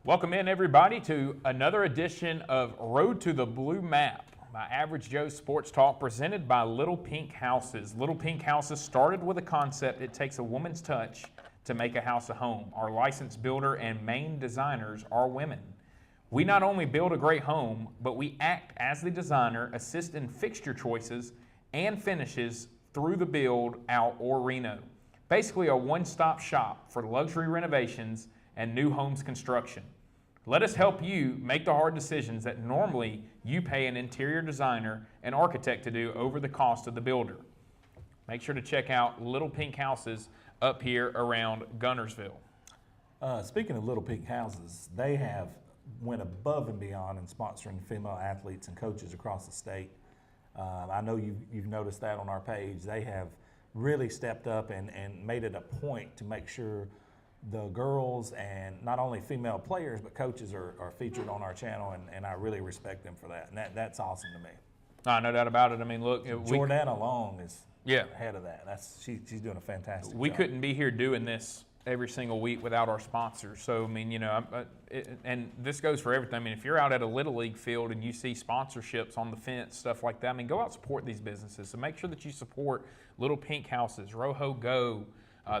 Welcome in, everybody, to another edition of Road to the Blue Map, my Average Joe Sports Talk presented by Little Pink Houses. Little Pink Houses started with a concept: it takes a woman's touch to make a house a home. Our licensed builder and main designers are women. We not only build a great home, but we act as the designer, assist in fixture choices and finishes through the build, out, or reno. Basically a one-stop shop for luxury renovations and new homes construction. Let us help you make the hard decisions that normally you pay an interior designer and architect to do over the cost of the builder. Make sure to check out Little Pink Houses up here around Gunnersville. Speaking of Little Pink Houses, they have went above and beyond in sponsoring female athletes and coaches across the state. I know you've noticed that on our page. They have really stepped up and made it a point to make sure the girls and not only female players but coaches are featured on our channel, and I really respect them for that. And that's awesome to me. No doubt about it. I mean, look, Jordana Long is ahead of that. She's doing a fantastic job. We couldn't be here doing this every single week without our sponsors. So, I mean, and this goes for everything. I mean, if you're out at a Little League field and you see sponsorships on the fence, stuff like that, I mean, go out and support these businesses. So make sure that you support Little Pink Houses, Rojo Go,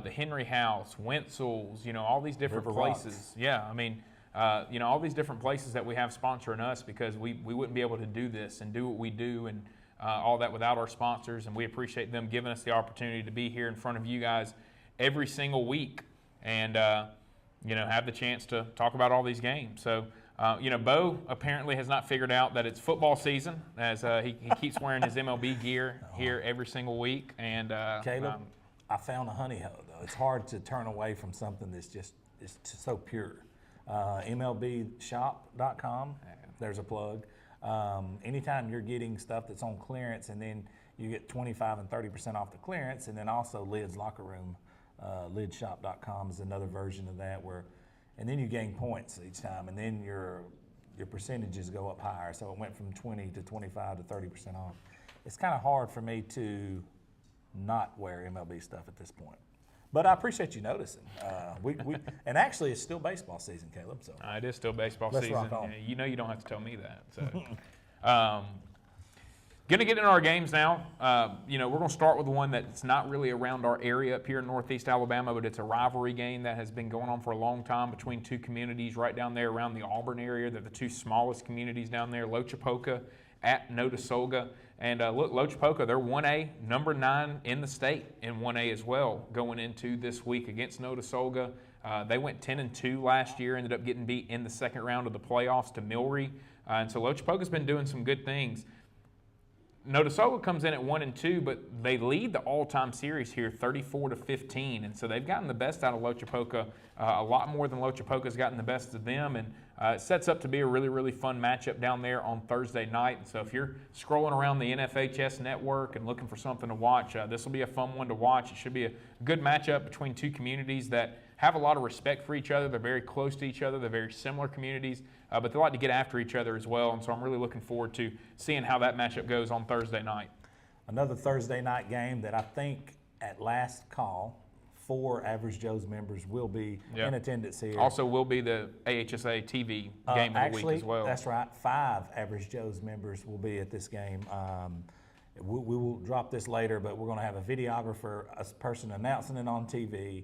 the Henry House, Wenzel's, all these different River places. Rocks. Yeah, I mean, all these different places that we have sponsoring us, because we wouldn't be able to do this and do what we do and all that without our sponsors. And we appreciate them giving us the opportunity to be here in front of you guys every single week and, have the chance to talk about all these games. So, Bo apparently has not figured out that it's football season, as he keeps wearing his MLB gear here every single week. And Caleb, I found a honey hole, though. It's hard to turn away from something that's just so pure. MLBshop.com, there's a plug. Anytime you're getting stuff that's on clearance, and then you get 25 and 30% off the clearance, and then also Lid's Locker Room, lidshop.com is another version of that, and then you gain points each time, and then your percentages go up higher. So it went from 20 to 25 to 30% off. It's kind of hard for me to not wear MLB stuff at this point, but I appreciate you noticing. And actually, it's still baseball season, Caleb. So it is still baseball Let's season. rock on. You don't have to tell me that. So, going to get into our games now. We're going to start with one that's not really around our area up here in Northeast Alabama, but it's a rivalry game that has been going on for a long time between two communities right down there around the Auburn area. They're the two smallest communities down there, Lochapoka at Notasulga. And look, Lochapoka, they're 1A, number 9 in the state in 1A as well, going into this week against Notasulga. They went 10-2 last year, ended up getting beat in the second round of the playoffs to Milry. And so Lochapoka's been doing some good things. Notasulga comes in at 1-2, but they lead the all-time series here 34-15, and so they've gotten the best out of Lochapoka, a lot more than Lochapoka's gotten the best of them, and it sets up to be a really, really fun matchup down there on Thursday night. And so if you're scrolling around the NFHS network and looking for something to watch, this will be a fun one to watch. It should be a good matchup between two communities that have a lot of respect for each other. They're very close to each other. They're very similar communities, but they like to get after each other as well. And so I'm really looking forward to seeing how that matchup goes on Thursday night. Another Thursday night game that I think at last call, 4 Average Joe's members will be in attendance here. Also will be the AHSAA TV game of the week as well. That's right. 5 Average Joe's members will be at this game. We will drop this later, but we're going to have a videographer, a person announcing it on TV.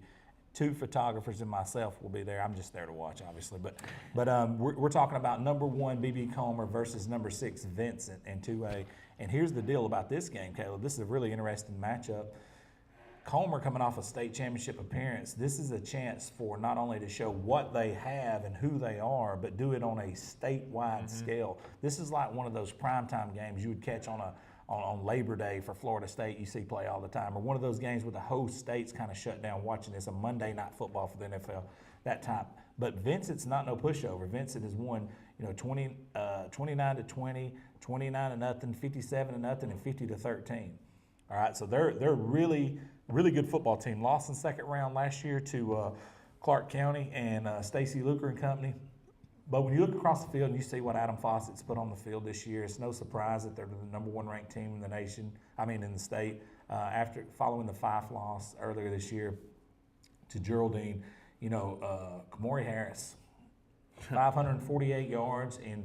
2 photographers and myself will be there. I'm just there to watch, obviously. But we're talking about number 1 BB Comer versus number 6 Vincent in 2A. And here's the deal about this game, Caleb. This is a really interesting matchup. Comer coming off a state championship appearance. This is a chance for not only to show what they have and who they are, but do it on a statewide scale. This is like one of those primetime games you would catch on Labor Day for Florida State. You see play all the time, or one of those games where the host states kind of shut down watching this, a Monday night football for the NFL, that type. But Vincent's not no pushover. Vincent has won 29-20, 29-0, 57-0, and 50-13. All right, so they're really good football team. Lost in second round last year to Clark County and Stacy Luker and company. But when you look across the field and you see what Adam Fawcett's put on the field this year, it's no surprise that they're the number 1 ranked team in the nation. In the state. After following the Fife loss earlier this year to Geraldine, Kamori Harris 548 yards in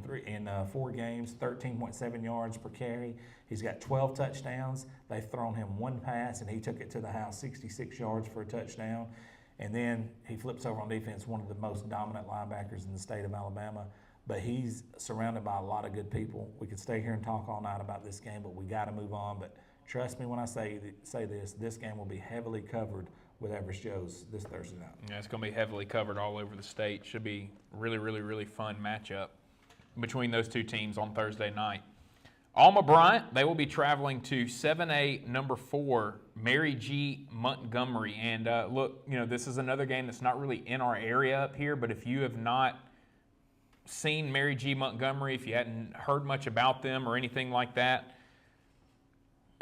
4 games, 13.7 yards per carry. He's got 12 touchdowns. They've thrown him 1 pass, and he took it to the house, 66 yards for a touchdown. And then he flips over on defense, one of the most dominant linebackers in the state of Alabama. But he's surrounded by a lot of good people. We could stay here and talk all night about this game, but we got to move on. But trust me when I say this game will be heavily covered with Average Joe's this Thursday night. Yeah, it's going to be heavily covered all over the state. Should be really, really, really fun matchup between those two teams on Thursday night. Alma Bryant, they will be traveling to 7A number 4, Mary G. Montgomery. And look, this is another game that's not really in our area up here, but if you have not seen Mary G. Montgomery, if you hadn't heard much about them or anything like that,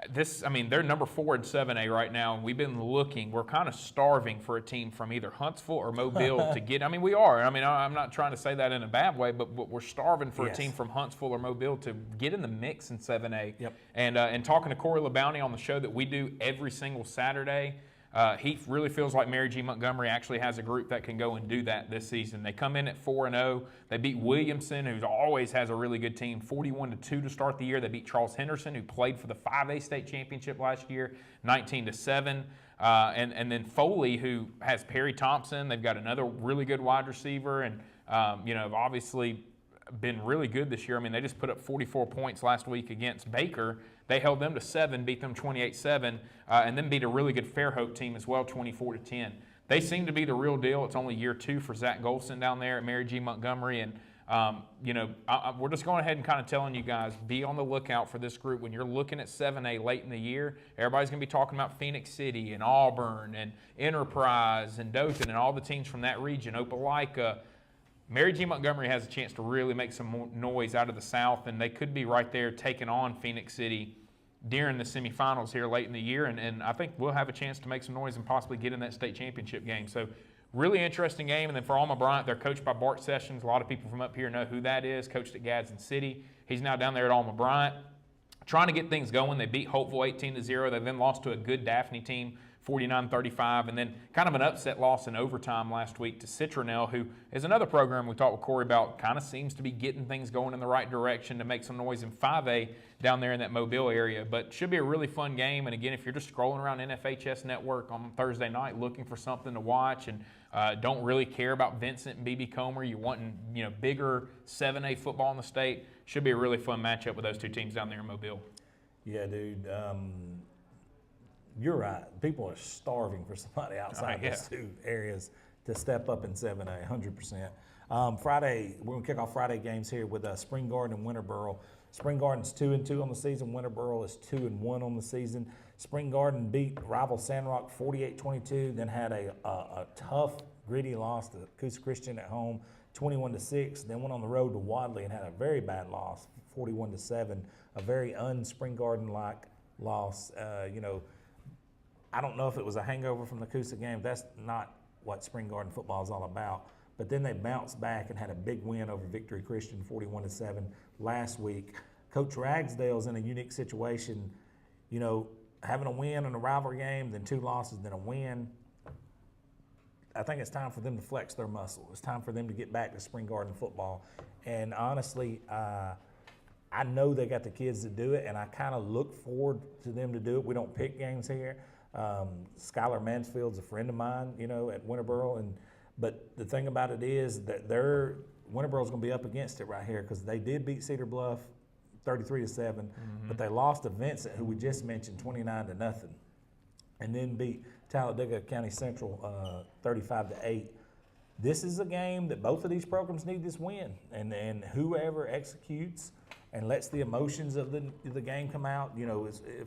they're number 4 in 7A right now. We've been looking. We're kind of starving for a team from either Huntsville or Mobile to get. We are. I'm not trying to say that in a bad way, but we're starving for a team from Huntsville or Mobile to get in the mix in 7A. Yep. And talking to Corey LeBounty on the show that we do every single Saturday, he really feels like Mary G. Montgomery actually has a group that can go and do that this season. They come in at 4-0. They beat Williamson, who always has a really good team, 41-2 to start the year. They beat Charles Henderson, who played for the 5A state championship last year, 19-7. And then Foley, who has Perry Thompson. They've got another really good wide receiver, and have obviously been really good this year. They just put up 44 points last week against Baker. They held them to 7, beat them 28-7, and then beat a really good Fairhope team as well, 24-10. They seem to be the real deal. It's only year 2 for Zach Golson down there at Mary G. Montgomery, and we're just going ahead and kind of telling you guys, be on the lookout for this group. When you're looking at 7A late in the year, everybody's going to be talking about Phoenix City and Auburn and Enterprise and Dothan and all the teams from that region, Opelika. Mary G. Montgomery has a chance to really make some noise out of the South, and they could be right there taking on Phoenix City during the semifinals here late in the year, and I think we'll have a chance to make some noise and possibly get in that state championship game. So really interesting game. And then for Alma Bryant, they're coached by Bart Sessions. A lot of people from up here know who that is, coached at Gadsden City. He's now down there at Alma Bryant trying to get things going. They beat Hopeville 18-0. They then lost to a good Daphne team, 49-35, and then kind of an upset loss in overtime last week to Citronelle, who is another program we talked with Corey about, kind of seems to be getting things going in the right direction to make some noise in 5A down there in that Mobile area. But should be a really fun game. And again, if you're just scrolling around NFHS Network on Thursday night looking for something to watch and don't really care about Vincent and BB Comer, you're wanting bigger 7A football in the state, should be a really fun matchup with those two teams down there in Mobile. Yeah, dude. You're right. People are starving for somebody outside these two areas to step up in 7A, 100%. Friday, we're going to kick off Friday games here with Spring Garden and Winterboro. Spring Garden's 2-2 on the season. Winterboro is 2-1 on the season. Spring Garden beat rival Sandrock 48-22, then had a tough, gritty loss to Coosa Christian at home, 21-6. Then went on the road to Wadley and had a very bad loss, 41-7. A very un-Spring Garden-like loss. I don't know if it was a hangover from the Coosa game. That's not what Spring Garden football is all about. But then they bounced back and had a big win over Victory Christian, 41-7 last week. Coach Ragsdale's in a unique situation, having a win in a rivalry game, then 2 losses, then a win. I think it's time for them to flex their muscle. It's time for them to get back to Spring Garden football. And honestly, I know they got the kids to do it, and I kind of look forward to them to do it. We don't pick games here. Skylar Mansfield's a friend of mine, at Winterboro, but the thing about it is that Winterboro's going to be up against it right here because they did beat Cedar Bluff 33-7, but they lost to Vincent, who we just mentioned, 29-0, and then beat Talladega County Central 35-8. This is a game that both of these programs need this win, and whoever executes and lets the emotions of the game come out.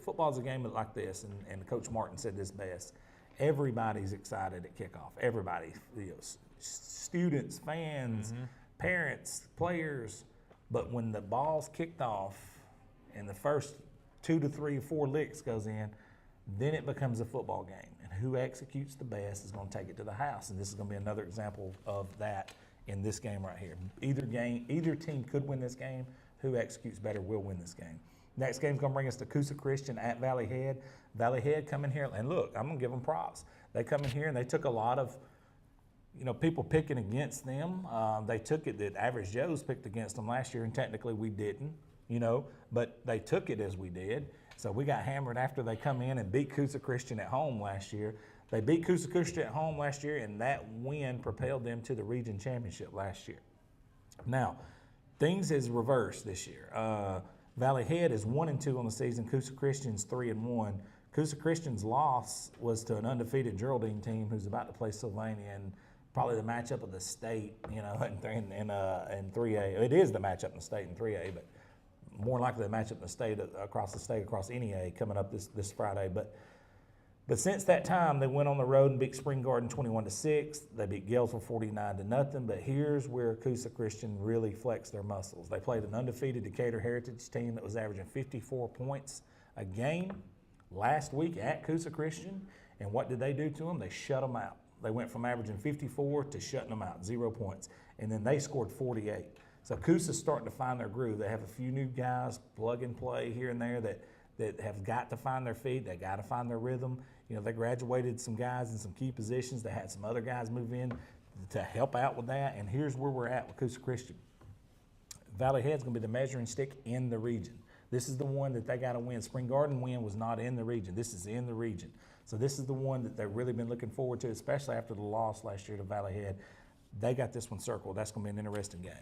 Football's a game like this, and Coach Martin said this best. Everybody's excited at kickoff. Everybody, students, fans, parents, players. But when the ball's kicked off and the first 2 to 3 or 4 licks goes in, then it becomes a football game. And who executes the best is going to take it to the house. And this is going to be another example of that in this game right here. Either team could win this game. Who executes better will win this game. Next game's going to bring us to Coosa Christian at Valley Head. Valley Head come in here, and look, I'm going to give them props. They come in here and they took a lot of people picking against them. They took it that Average Joe's picked against them last year, and technically we didn't, but they took it as we did. So we got hammered after they come in and beat Coosa Christian at home last year. They beat Coosa Christian at home last year, and that win propelled them to the region championship last year. Now, things is reversed this year. Valley Head is 1-2 on the season. Coosa Christian's 3-1. Coosa Christian's loss was to an undefeated Geraldine team who's about to play Sylvania, and probably the matchup of the state, in 3A. It is the matchup in the state in 3A, but more likely the matchup in the state across any A coming up this Friday. But since that time, they went on the road and beat Spring Garden 21-6. They beat Galesville 49-0. But here's where Coosa Christian really flexed their muscles. They played an undefeated Decatur Heritage team that was averaging 54 points a game last week at Coosa Christian. And what did they do to them? They shut them out. They went from averaging 54 to shutting them out, 0 points. And then they scored 48. So Coosa's starting to find their groove. They have a few new guys, plug and play here and there that have got to find their feet. They got to find their rhythm. They graduated some guys in some key positions. They had some other guys move in to help out with that. And here's where we're at with Coosa Christian. Valley Head's going to be the measuring stick in the region. This is the one that they got to win. Spring Garden win was not in the region. This is in the region. So this is the one that they've really been looking forward to, especially after the loss last year to Valley Head. They got this one circled. That's going to be an interesting game.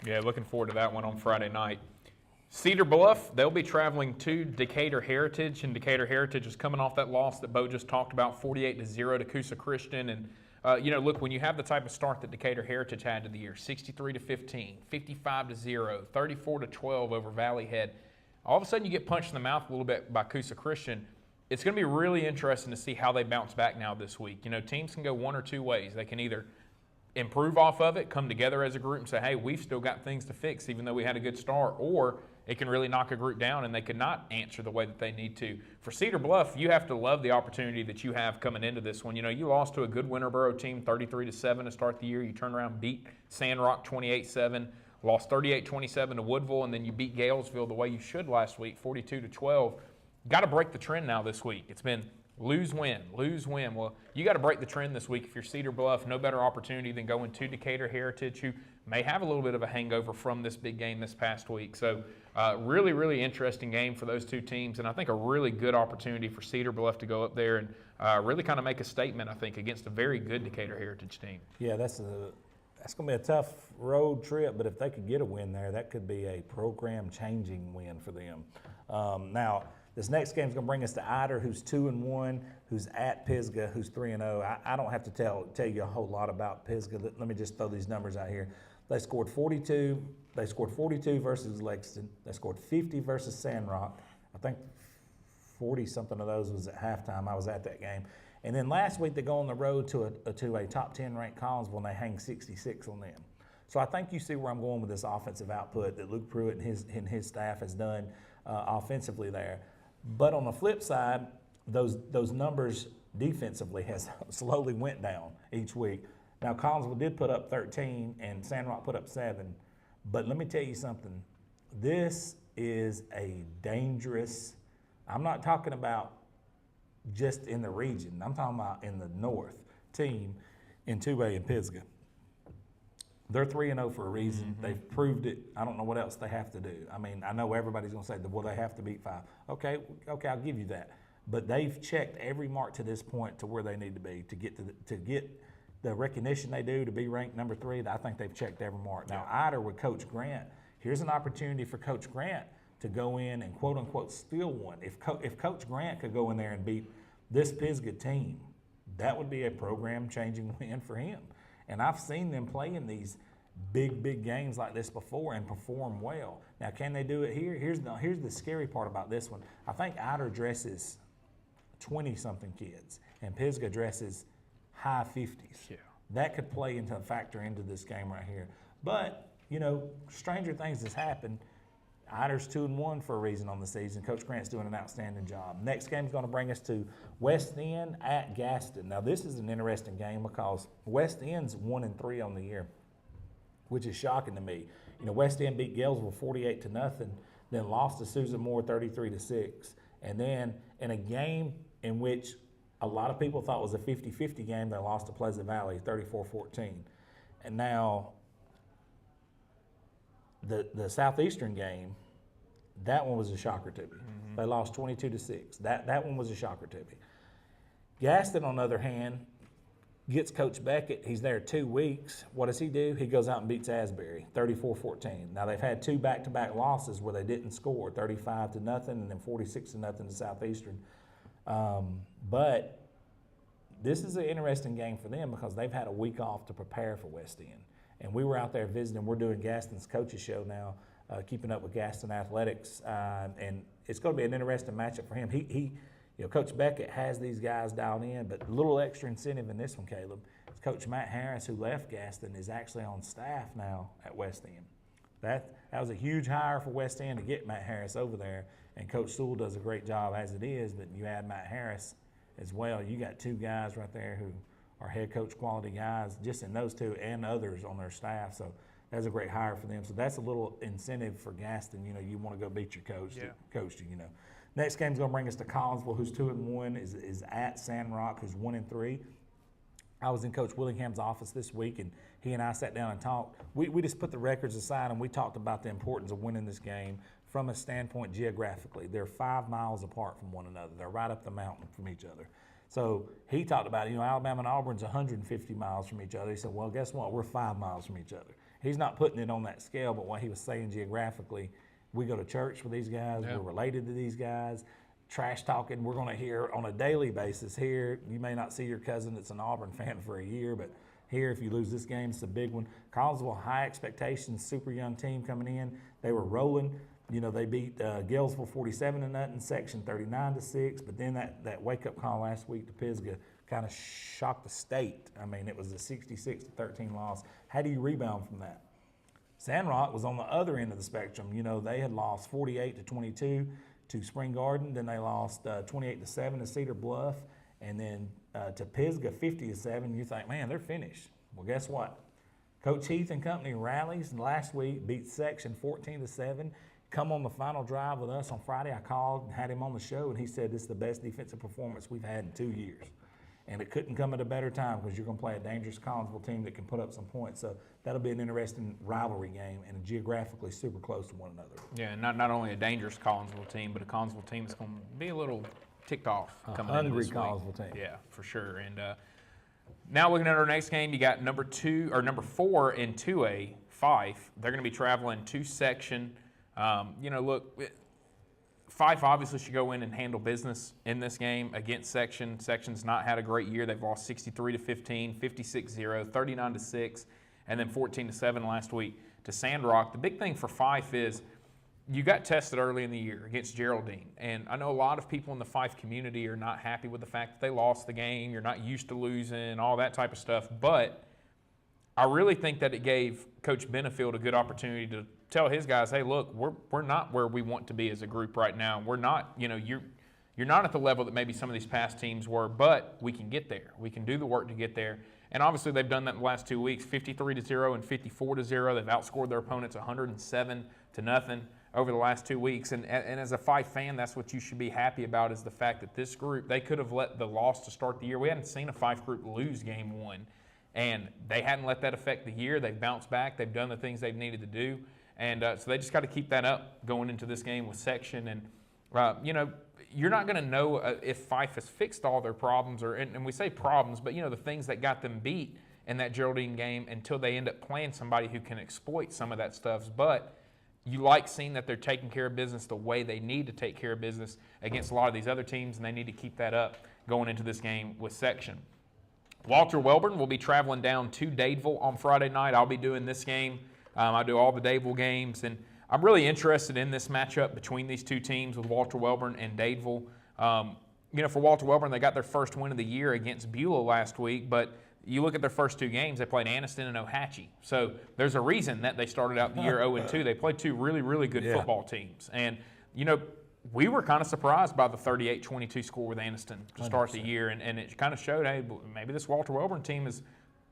Yeah, looking forward to that one on Friday night. Cedar Bluff, they'll be traveling to Decatur Heritage, and Decatur Heritage is coming off that loss that Bo just talked about, 48-0 to Coosa Christian. And, look, when you have the type of start that Decatur Heritage had to the year, 63-15, 55-0, 34-12 over Valley Head, all of a sudden you get punched in the mouth a little bit by Coosa Christian. It's going to be really interesting to see how they bounce back now this week. Teams can go one or two ways. They can either improve off of it, come together as a group and say, hey, we've still got things to fix even though we had a good start, or it can really knock a group down and they could not answer the way that they need to. For Cedar Bluff, you have to love the opportunity that you have coming into this one. You lost to a good Winterboro team 33-7 to start the year. You turn around, beat Sandrock 28-7, lost 38-27 to Woodville, and then you beat Galesville the way you should last week, 42-12. Got to break the trend now this week. It's been lose, win, lose, win. Well, you got to break the trend this week. If you're Cedar Bluff, no better opportunity than going to Decatur Heritage, who may have a little bit of a hangover from this big game this past week. So really, really interesting game for those two teams, and I think a really good opportunity for Cedar Bluff to go up there and really kind of make a statement, I think, against a very good Decatur Heritage team. Yeah, that's going to be a tough road trip, but if they could get a win there, that could be a program-changing win for them. Now, this next game is going to bring us to Ider, who's 2-1, who's at Pisgah, who's 3-0. I don't have to tell you a whole lot about Pisgah. Let me just throw these numbers out here. They scored 42. They scored 42 versus Lexington. They scored 50 versus Sandrock. I think 40-something of those was at halftime. I was at that game. And then last week they go on the road to a top 10 ranked Collinsville and they hang 66 on them. So I think you see where I'm going with this offensive output that Luke Pruitt and his staff has done offensively there. But on the flip side, those numbers defensively has slowly went down each week. Now, Collinsville did put up 13 and Sandrock put up 7. But let me tell you something. This is a dangerous, I'm not talking about just in the region. I'm talking about in the north team in 2A in Pisgah. They're 3-0 for a reason. Mm-hmm. They've proved it. I don't know what else they have to do. I mean, I know everybody's going to say, well, they have to beat 5. Okay, I'll give you that. But they've checked every mark to this point to where they need to be to get the recognition they do to be ranked number 3. I think they've checked every mark. Now, Ider with Coach Grant, here's an opportunity for Coach Grant to go in and quote-unquote steal one. If Coach Grant could go in there and beat this Pisgah team, that would be a program-changing win for him. And I've seen them play in these big games like this before and perform well. Now, can they do it here? Here's the scary part about this one. I think Ider dresses 20-something kids, and Pisgah dresses high 50s. Yeah. That could play into a factor into this game right here. But, stranger things has happened. Ider's 2-1 for a reason on the season. Coach Grant's doing an outstanding job. Next game is going to bring us to West End at Gaston. Now, this is an interesting game because West End's 1-3 on the year, which is shocking to me. West End beat Galesville 48-0, then lost to Susan Moore 33-6. And then in a game in which a lot of people thought was a 50-50 game. They lost to Pleasant Valley 34-14. And now the Southeastern game, that one was a shocker to me. Mm-hmm. They lost 22-6. That one was a shocker to me. Gaston, on the other hand, gets Coach Beckett. He's there 2 weeks. What does he do? He goes out and beats Asbury 34-14. Now, they've had 2 back-to-back losses where they didn't score, 35-0 and then 46-0 to Southeastern. But this is an interesting game for them because they've had a week off to prepare for West End. And we were out there visiting. We're doing Gaston's coaches show now, keeping up with Gaston Athletics. And it's going to be an interesting matchup for him. Coach Beckett has these guys dialed in, but a little extra incentive in this one, Caleb, is Coach Matt Harris, who left Gaston, is actually on staff now at West End. That was a huge hire for West End to get Matt Harris over there, and Coach Sewell does a great job as it is, but you add Matt Harris as well. You got 2 guys right there who are head coach quality guys, just in those 2 and others on their staff, so that's a great hire for them. So that's a little incentive for Gaston. You want to go beat your coach that coached you, Next game's going to bring us to Collinsville, who's 2-1, is at Sandrock, who's 1-3. I was in Coach Willingham's office this week, and he and I sat down and talked. We just put the records aside, and we talked about the importance of winning this game from a standpoint geographically. They're 5 miles apart from one another. They're right up the mountain from each other. So he talked about, Alabama and Auburn's 150 miles from each other. He said, well, guess what? We're 5 miles from each other. He's not putting it on that scale, but what he was saying geographically, we go to church with these guys. Yeah. We're related to these guys. Trash talking, we're going to hear on a daily basis here. You may not see your cousin that's an Auburn fan for a year, but here, if you lose this game, it's a big one. Collinsville, high expectations, super young team coming in. They were rolling. They beat Galesville 47-0, Section 39-6. But then that wake-up call last week to Pisgah kind of shocked the state. I mean, it was a 66-13 loss. How do you rebound from that? Sandrock was on the other end of the spectrum. They had lost 48-22 to Spring Garden. Then they lost 28-7 to Cedar Bluff. And then to Pisgah 50-7. You think, man, they're finished. Well, guess what? Coach Heath and company rallies last week, beat Section 14-7. Come on the final drive with us on Friday. I called and had him on the show, and he said this is the best defensive performance we've had in 2 years. And it couldn't come at a better time because you're going to play a dangerous Collinsville team that can put up some points. So that'll be an interesting rivalry game and geographically super close to one another. Yeah, and not only a dangerous Collinsville team, but a Collinsville team that's going to be a little ticked off coming into this week. Hungry Collinsville team. Yeah, for sure. And now looking at our next game, you got number 4 in 2A, Fife. They're going to be traveling to Section. Look, Fife obviously should go in and handle business in this game against Section. Section's not had a great year. They've lost 63-15, 56-0, 39-6, and then 14-7 last week to Sandrock. The big thing for Fife is you got tested early in the year against Geraldine. And I know a lot of people in the Fife community are not happy with the fact that they lost the game. You're not used to losing, all that type of stuff. But I really think that it gave Coach Benefield a good opportunity to tell his guys, hey, look, we're not where we want to be as a group right now. We're not, you're not at the level that maybe some of these past teams were, but we can get there. We can do the work to get there. And obviously they've done that in the last 2 weeks, 53-0 and 54-0. They've outscored their opponents 107-0 over the last 2 weeks. And as a Fife fan, that's what you should be happy about, is the fact that this group, they could have let the loss to start the year. We hadn't seen a Fife group lose game 1. And they hadn't let that affect the year. They've bounced back. They've done the things they've needed to do. And so they just got to keep that up going into this game with Section. And, you're not going to know if Fife has fixed all their problems, and we say problems, but, the things that got them beat in that Geraldine game until they end up playing somebody who can exploit some of that stuff. But you like seeing that they're taking care of business the way they need to take care of business against a lot of these other teams, and they need to keep that up going into this game with Section. Walter Welborn will be traveling down to Dadeville on Friday night. I'll be doing this game. I do all the Dadeville games, and I'm really interested in this matchup between these two teams with Walter Welborn and Dadeville. For Walter Welborn, they got their first win of the year against Beulah last week, but you look at their first 2 games, they played Anniston and OHSAA. So there's a reason that they started out the year 0-2. They played 2 really, really good football teams. And, we were kind of surprised by the 38-22 score with Anniston to start 100%. The year, and it kind of showed, hey, maybe this Walter Welborn team is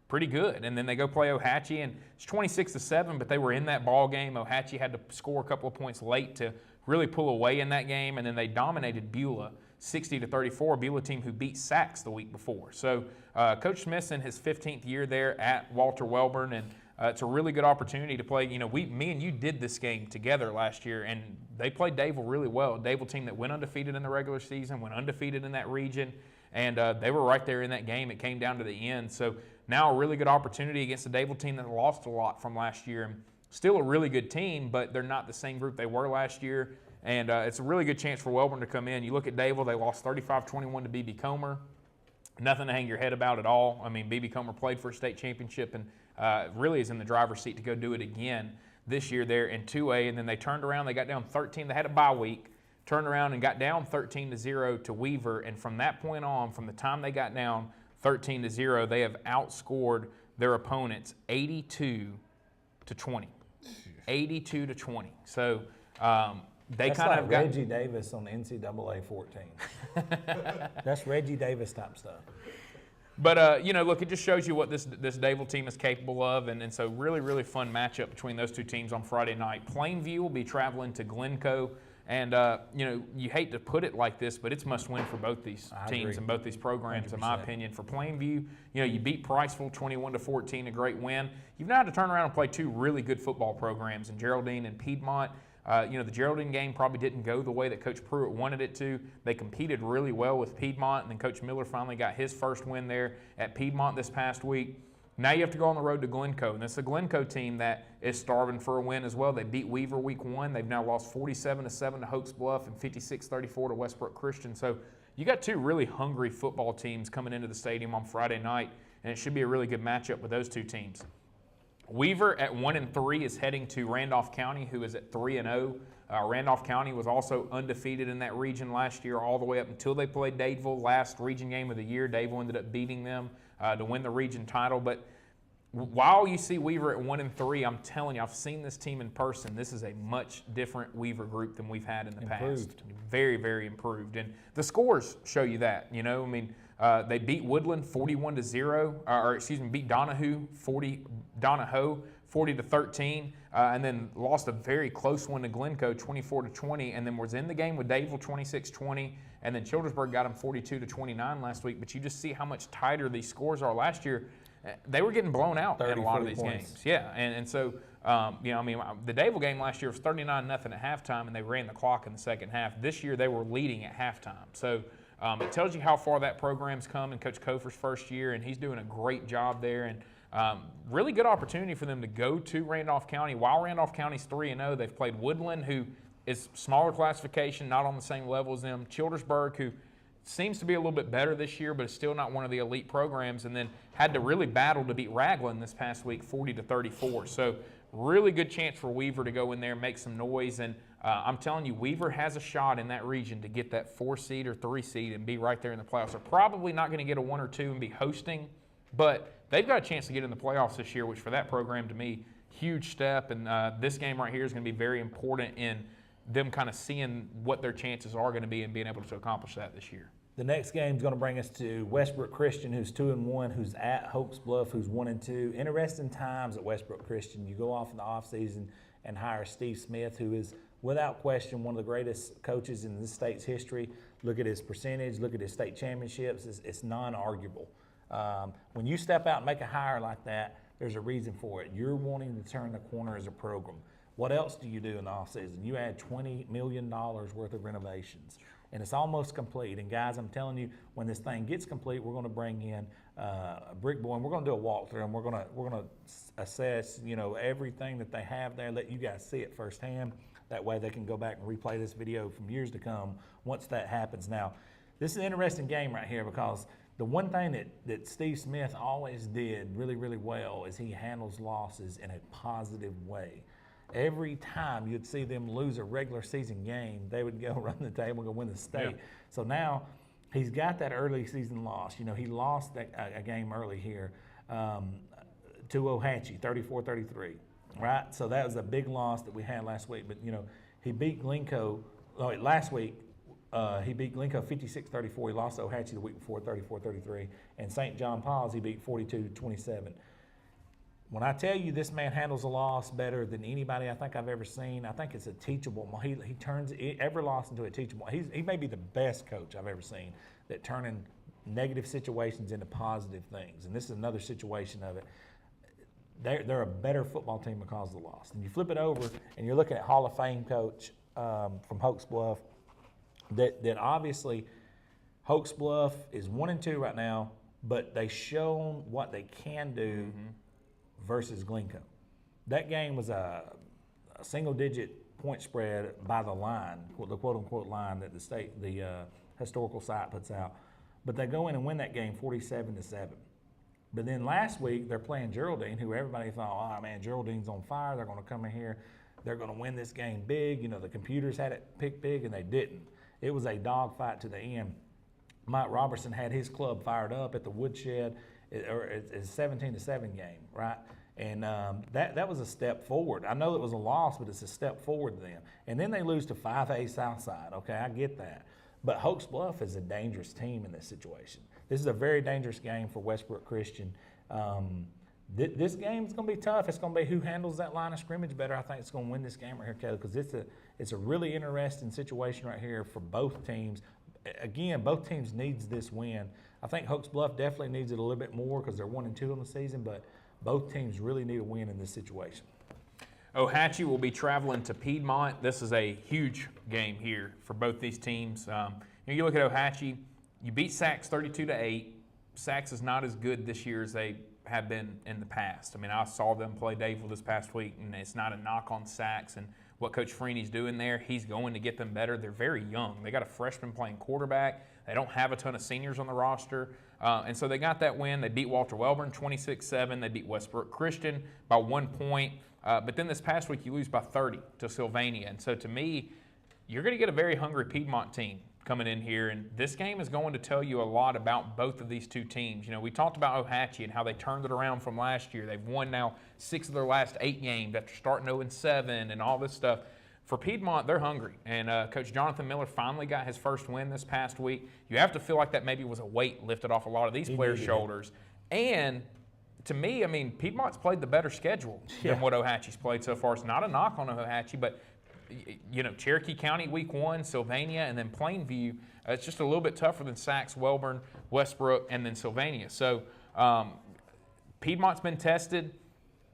pretty good. And then they go play OHSAA, and it's 26-7, but they were in that ball game. OHSAA had to score a couple of points late to really pull away in that game, and then they dominated Beulah 60-34, Beulah team who beat Sachs the week before. So Coach Smith's in his 15th year there at Walter Welborn, and it's a really good opportunity to play. You know, me and you did this game together last year, and they played Dadeville really well. Dadeville team that went undefeated in the regular season, went undefeated in that region, and they were right there in that game. It came down to the end. So now a really good opportunity against the Dadeville team that lost a lot from last year. And still a really good team, but they're not the same group they were last year. And it's a really good chance for Welborn to come in. You look at Dadeville, they lost 35-21 to B.B. Comer. Nothing to hang your head about at all. I mean, B.B. Comer played for a state championship and really is in the driver's seat to go do it again this year there in 2A. And then they turned around. They got down 13. They had a bye week. Turned around and got down 13-0 to Weaver. And from that point on, from the time they got down 13-0, they have outscored their opponents 82-20. 82-20. So they That's kind like of got Reggie Davis on NCAA 14. That's Reggie Davis type stuff. But, you know, look, it just shows you what this Dadeville team is capable of. And so really, really fun matchup between those two teams on Friday night. Plainview will be traveling to Glencoe. And, you know, you hate to put it like this, but it's must win for both these teams and both these programs, 100%. In my opinion. For Plainview, you know, you beat Priceville 21-14, a great win. You've now had to turn around and play two really good football programs in Geraldine and Piedmont. You know, the Geraldine game probably didn't go the way that Coach Pruitt wanted it to. They competed really well with Piedmont, and then Coach Miller finally got his first win there at Piedmont this past week. Now you have to go on the road to Glencoe, and it's a Glencoe team that is starving for a win as well. They beat Weaver week 1. They've now lost 47-7 to Hoax Bluff and 56-34 to Westbrook Christian. So you got two really hungry football teams coming into the stadium on Friday night, and it should be a really good matchup with those two teams. Weaver at 1-3 is heading to Randolph County, who is at 3-0. Randolph County was also undefeated in that region last year, all the way up until they played Dadeville last region game of the year. Dadeville ended up beating them to win the region title. But while you see Weaver at 1-3, I'm telling you, I've seen this team in person. This is a much different Weaver group than we've had in the past. Very, very improved. And the scores show you that. You know, I mean, they beat Woodland 41-0, beat Donahoe 40-13, and then lost a very close one to Glencoe 24-20, and then was in the game with Dadeville 26-20, and then Childersburg got them 42-29 last week. But you just see how much tighter these scores are. Last year, they were getting blown out in a lot of these games. Yeah, and so, you know, I mean, the Dadeville game last year was 39-0 at halftime, and they ran the clock in the second half. This year, they were leading at halftime. So it tells you how far that program's come in Coach Kofer's first year, and he's doing a great job there. And really good opportunity for them to go to Randolph County. While Randolph County's 3-0, they've played Woodland, who is smaller classification, not on the same level as them. Childersburg, who seems to be a little bit better this year, but is still not one of the elite programs, and then had to really battle to beat Raglan this past week, 40-34. So really good chance for Weaver to go in there and make some noise. And I'm telling you, Weaver has a shot in that region to get that 4 seed or 3 seed and be right there in the playoffs. They're probably not going to get a 1 or 2 and be hosting, but they've got a chance to get in the playoffs this year, which for that program, to me, huge step. And this game right here is going to be very important in them kind of seeing what their chances are going to be and being able to accomplish that this year. The next game is going to bring us to Westbrook Christian, who's 2-1, who's at Hoax Bluff, who's 1-2. Interesting times at Westbrook Christian. You go off in the offseason and hire Steve Smith, who is, without question, one of the greatest coaches in this state's history. Look at his percentage. Look at his state championships. It's non-arguable. When you step out and make a hire like that, there's a reason for it. You're wanting to turn the corner as a program. What else do you do in the offseason? You add $20 million worth of renovations, and it's almost complete. And guys, I'm telling you, when this thing gets complete, we're going to bring in a brick boy, and we're going to do a walkthrough, and we're going to assess, you know, everything that they have there, let you guys see it firsthand. That way they can go back and replay this video from years to come once that happens. Now, this is an interesting game right here, because the one thing that Steve Smith always did really, really well is he handles losses in a positive way. Every time you'd see them lose a regular season game, they would go run the table and go win the state. Yeah. So now he's got that early season loss. You know, he lost a game early here to Ohatchee, 34-33, right? So that was a big loss that we had last week. But, you know, he beat Glencoe last week. He beat Glencoe 56-34. He lost to Ohatchee the week before, 34-33. And St. John Paul's he beat 42-27. When I tell you this man handles a loss better than anybody I think I've ever seen, I think it's a teachable. He turns every loss into a teachable. He may be the best coach I've ever seen that turning negative situations into positive things. And this is another situation of it. They're a better football team because of the loss. And you flip it over and you're looking at Hall of Fame coach from Hoax Bluff. That obviously Hoax Bluff is 1-2 right now, but they've shown what they can do versus Glencoe. That game was a single-digit point spread by the line, the quote-unquote line that the historical site puts out. But they go in and win that game 47-7. But then last week they're playing Geraldine, who everybody thought, oh man, Geraldine's on fire. They're going to come in here. They're going to win this game big. You know, the computers had it picked big, and they didn't. It was a dogfight to the end. Mike Robertson had his club fired up at the Woodshed. It's a 17-7 game, right? And that was a step forward. I know it was a loss, but it's a step forward to them. And then they lose to 5A Southside. Okay, I get that. But Hoax Bluff is a dangerous team in this situation. This is a very dangerous game for Westbrook Christian. This game is going to be tough. It's going to be who handles that line of scrimmage better. I think it's going to win this game right here, Caleb, because it's a really interesting situation right here for both teams. Again, both teams needs this win. I think Hoax Bluff definitely needs it a little bit more because they're 1-2 on the season, but both teams really need a win in this situation. AHSAA will be traveling to Piedmont. This is a huge game here for both these teams. You look at AHSAA, you beat Sacs 32-8. Sacs is not as good this year as they have been in the past. I mean, I saw them play Davil this past week, and it's not a knock on Sacs and what Coach Freeney's doing there. He's going to get them better. They're very young. They got a freshman playing quarterback. They don't have a ton of seniors on the roster. And so they got that win. They beat Walter Wellborn 26-7. They beat Westbrook Christian by 1 point. But then this past week, you lose by 30 to Sylvania. And so to me, you're going to get a very hungry Piedmont team coming in here. And this game is going to tell you a lot about both of these two teams. You know, we talked about AHSAA and how they turned it around from last year. They've won now 6 of their last 8 games after starting 0-7 and all this stuff. For Piedmont, they're hungry. And Coach Jonathan Miller finally got his first win this past week. You have to feel like that maybe was a weight lifted off a lot of these players' shoulders. And to me, I mean, Piedmont's played the better schedule than what AHSAA's played so far. It's not a knock on AHSAA, but, you know, Cherokee County week 1, Sylvania, and then Plainview. It's just a little bit tougher than Sacs, Wellborn, Westbrook, and then Sylvania. So Piedmont's been tested.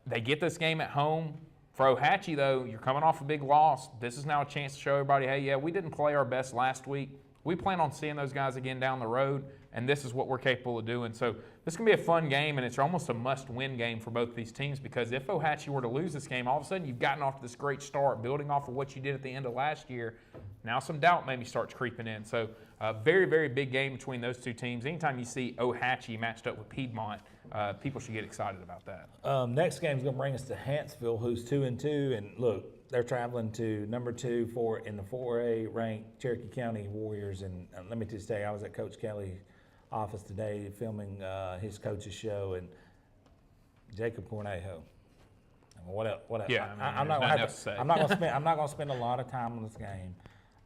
They get this game at home. For AHSAA, though, you're coming off a big loss. This is now a chance to show everybody, hey, yeah, we didn't play our best last week. We plan on seeing those guys again down the road, and this is what we're capable of doing. So this is going to be a fun game, and it's almost a must-win game for both these teams because if AHSAA were to lose this game, all of a sudden you've gotten off to this great start, building off of what you did at the end of last year. Now some doubt maybe starts creeping in. So a very, very big game between those two teams. Anytime you see AHSAA matched up with Piedmont, people should get excited about that. Next game is going to bring us to Huntsville, who's 2-2, and look, they're traveling to number 2 in the 4A ranked Cherokee County Warriors. And let me just tell you, I was at Coach Kelly's office today filming his coach's show, and Jacob Cornejo. What else? Yeah, I'm not going to spend a lot of time on this game.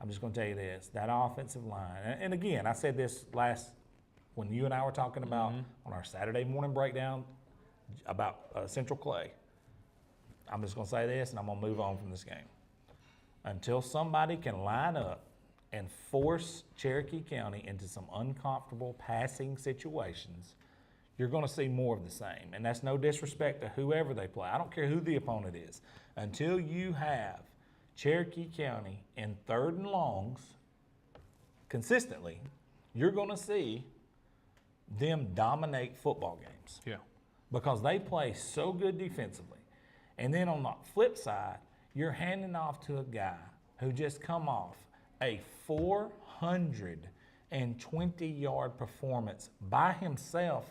I'm just going to tell you this: that offensive line, and again, I said this when you and I were talking about on our Saturday morning breakdown about Central Clay. I'm just going to say this, and I'm going to move on from this game. Until somebody can line up and force Cherokee County into some uncomfortable passing situations, you're going to see more of the same. And that's no disrespect to whoever they play. I don't care who the opponent is. Until you have Cherokee County in 3rd and longs consistently, you're going to see them dominate football games. Yeah. Because they play so good defensively. And then on the flip side, you're handing off to a guy who just come off a 420-yard performance by himself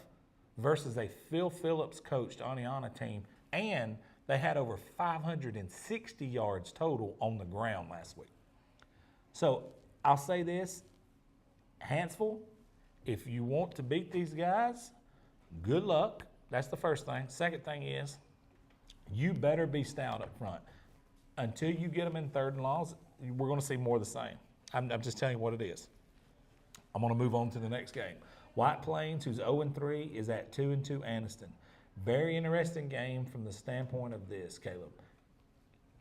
versus a Phil Phillips coached Aniana team, and they had over 560 yards total on the ground last week. So I'll say this, Huntsville, if you want to beat these guys, good luck. That's the first thing. Second thing is, you better be stout up front. Until you get them in 3rd and longs, we're going to see more of the same. I'm just telling you what it is. I'm going to move on to the next game. White Plains, who's 0-3, is at 2-2 Anniston. Very interesting game from the standpoint of this, Caleb.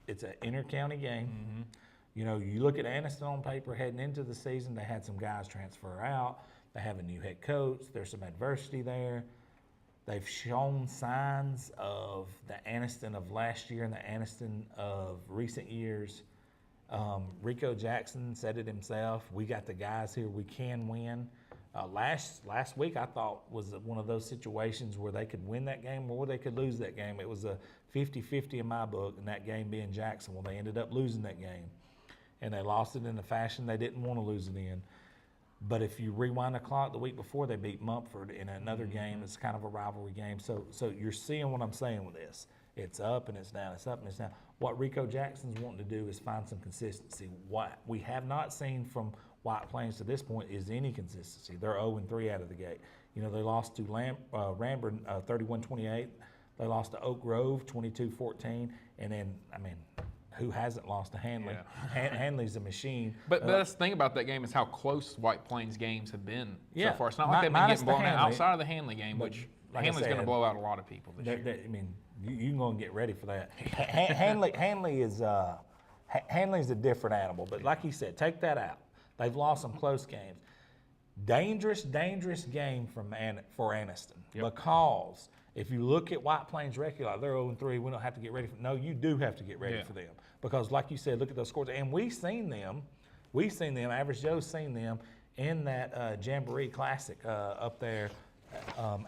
It's an inter-county game. Mm-hmm. You know, you look at Anniston on paper heading into the season, they had some guys transfer out. They have a new head coach. There's some adversity there. They've shown signs of the Anniston of last year and the Anniston of recent years. Rico Jackson said it himself. We got the guys here. We can win. Last week, I thought was one of those situations where they could win that game or they could lose that game. It was a 50-50 in my book, and that game being Jackson. Well, they ended up losing that game, and they lost it in a fashion they didn't want to lose it in. But if you rewind the clock, the week before they beat Mumford in another game. It's kind of a rivalry game. So you're seeing what I'm saying with this. It's up and it's down. It's up and it's down. What Rico Jackson's wanting to do is find some consistency. What we have not seen from White Plains to this point is any consistency. They're 0-3 out of the gate. You know, they lost to Ramburn 31-28. They lost to Oak Grove 22-14. And then, I mean, who hasn't lost to Hanley? Yeah. Hanley's a machine. But that's the thing about that game is how close White Plains games have been so far. It's not like they've been minus getting the blown out Hanley. outside of the Hanley game, which like I Hanley's going to said, blow out a lot of people this year. I mean, you can go and get ready for that. Hanley is Hanley's a different animal. But like you said, take that out. They've lost some close games. Dangerous game for Anniston. Yep. Because if you look at White Plains record, like they're 0-3, we don't have to get ready for. No, you do have to get ready for them. Because like you said, look at those scores. And we've seen them, Average Joe's seen them in that Jamboree Classic up there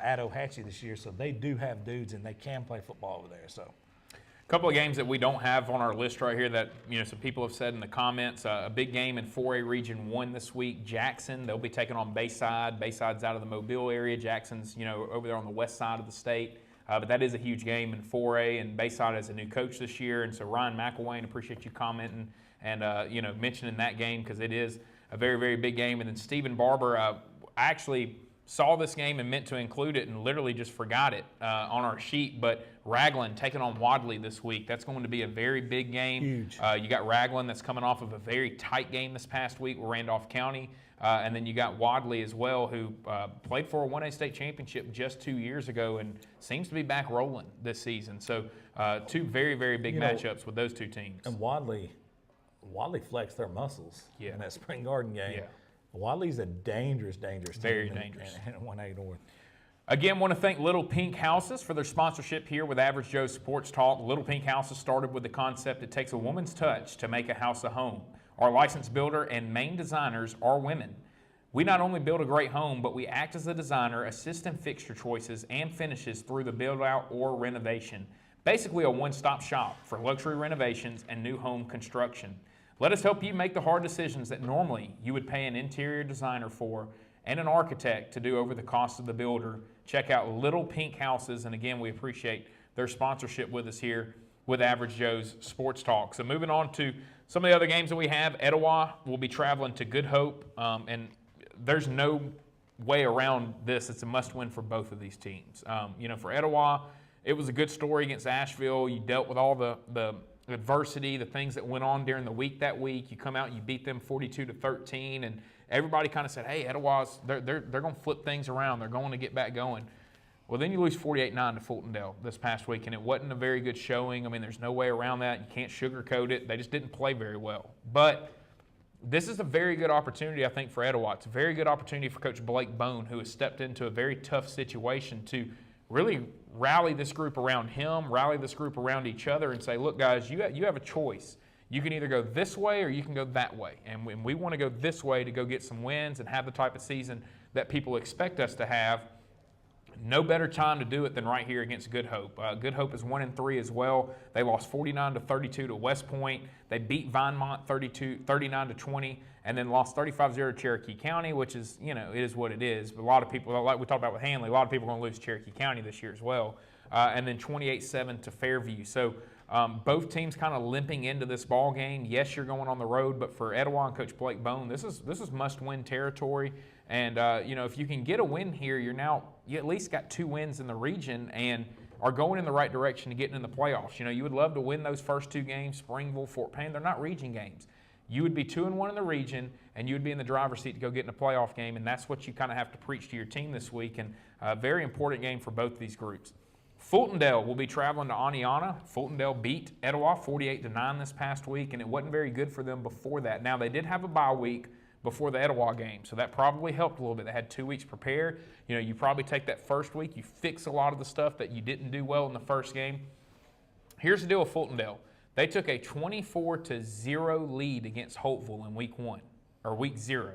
at AHSAA this year. So they do have dudes and they can play football over there. So a couple of games that we don't have on our list right here that, you know, some people have said in the comments. A big game in 4A Region 1 this week, Jackson. They'll be taking on Bayside. Bayside's out of the Mobile area. Jackson's, you know, over there on the west side of the state. But that is a huge game in 4A, and Bayside has a new coach this year. And so Ryan McElwain, appreciate you commenting and, you know, mentioning that game because it is a very, very big game. And then Stephen Barber, I actually saw this game and meant to include it and literally just forgot it on our sheet. But Raglan taking on Wadley this week. That's going to be a very big game. Huge. You got Raglan that's coming off of a very tight game this past week with Randolph County. And then you got Wadley as well, who played for a 1A state championship just 2 years ago and seems to be back rolling this season. So two very, very big matchups with those two teams. And Wadley flexed their muscles in that Spring Garden game. Yeah. Wadley's a dangerous team. Very dangerous. In 1A North. Again, want to thank Little Pink Houses for their sponsorship here with Average Joe Sports Talk. Little Pink Houses started with the concept it takes a woman's touch to make a house a home. Our licensed builder and main designers are women. We not only build a great home, but we act as a designer, assist in fixture choices and finishes through the build-out or renovation. Basically a one-stop shop for luxury renovations and new home construction. Let us help you make the hard decisions that normally you would pay an interior designer for and an architect to do over the cost of the builder. Check out Little Pink Houses, and again, we appreciate their sponsorship with us here with Average Joe's Sports Talk. So moving on to some of the other games that we have, Etowah will be traveling to Good Hope, and there's no way around this. It's a must-win for both of these teams. You know, for Etowah, it was a good story against Asheville. You dealt with all the adversity, the things that went on during the week that week. You come out and you beat them 42-13, and everybody kind of said, hey, Etowah's, they're going to flip things around. They're going to get back going. Well, then you lose 48-9 to Fultondale this past week, and it wasn't a very good showing. I mean, there's no way around that. You can't sugarcoat it. They just didn't play very well. But this is a very good opportunity, I think, for Etowah. It's a very good opportunity for Coach Blake Bone, who has stepped into a very tough situation, to really rally this group around him, rally this group around each other, and say, look, guys, you have a choice. You can either go this way or you can go that way. And we want to go this way to go get some wins and have the type of season that people expect us to have. No better time to do it than right here against Good Hope. Good Hope is 1-3 as well. They lost 49-32 to West Point. They beat Vinemont 39-20, and then lost 35-0 to Cherokee County, which is, you know, it is what it is. But a lot of people, like we talked about with Hanley, a lot of people are going to lose Cherokee County this year as well. And then 28-7 to Fairview. So both teams kind of limping into this ball game. Yes, you're going on the road, but for Etowah and Coach Blake Bone, this is must-win territory. And, you know, if you can get a win here, you at least got 2 wins in the region and are going in the right direction to getting in the playoffs. You know, you would love to win those first 2 games, Springville, Fort Payne. They're not region games. You would be 2-1 in the region, and you would be in the driver's seat to go get in a playoff game, and that's what you kind of have to preach to your team this week, and a very important game for both these groups. Fultondale will be traveling to Aniana. Fultondale beat Etowah 48-9 this past week, and it wasn't very good for them before that. Now, they did have a bye week before the Etowah game, so that probably helped a little bit. They had 2 weeks prepared. You know, you probably take that first week, you fix a lot of the stuff that you didn't do well in the first game. Here's the deal with Fultondale. They took a 24-0 lead against Holtville in week 1, or week 0,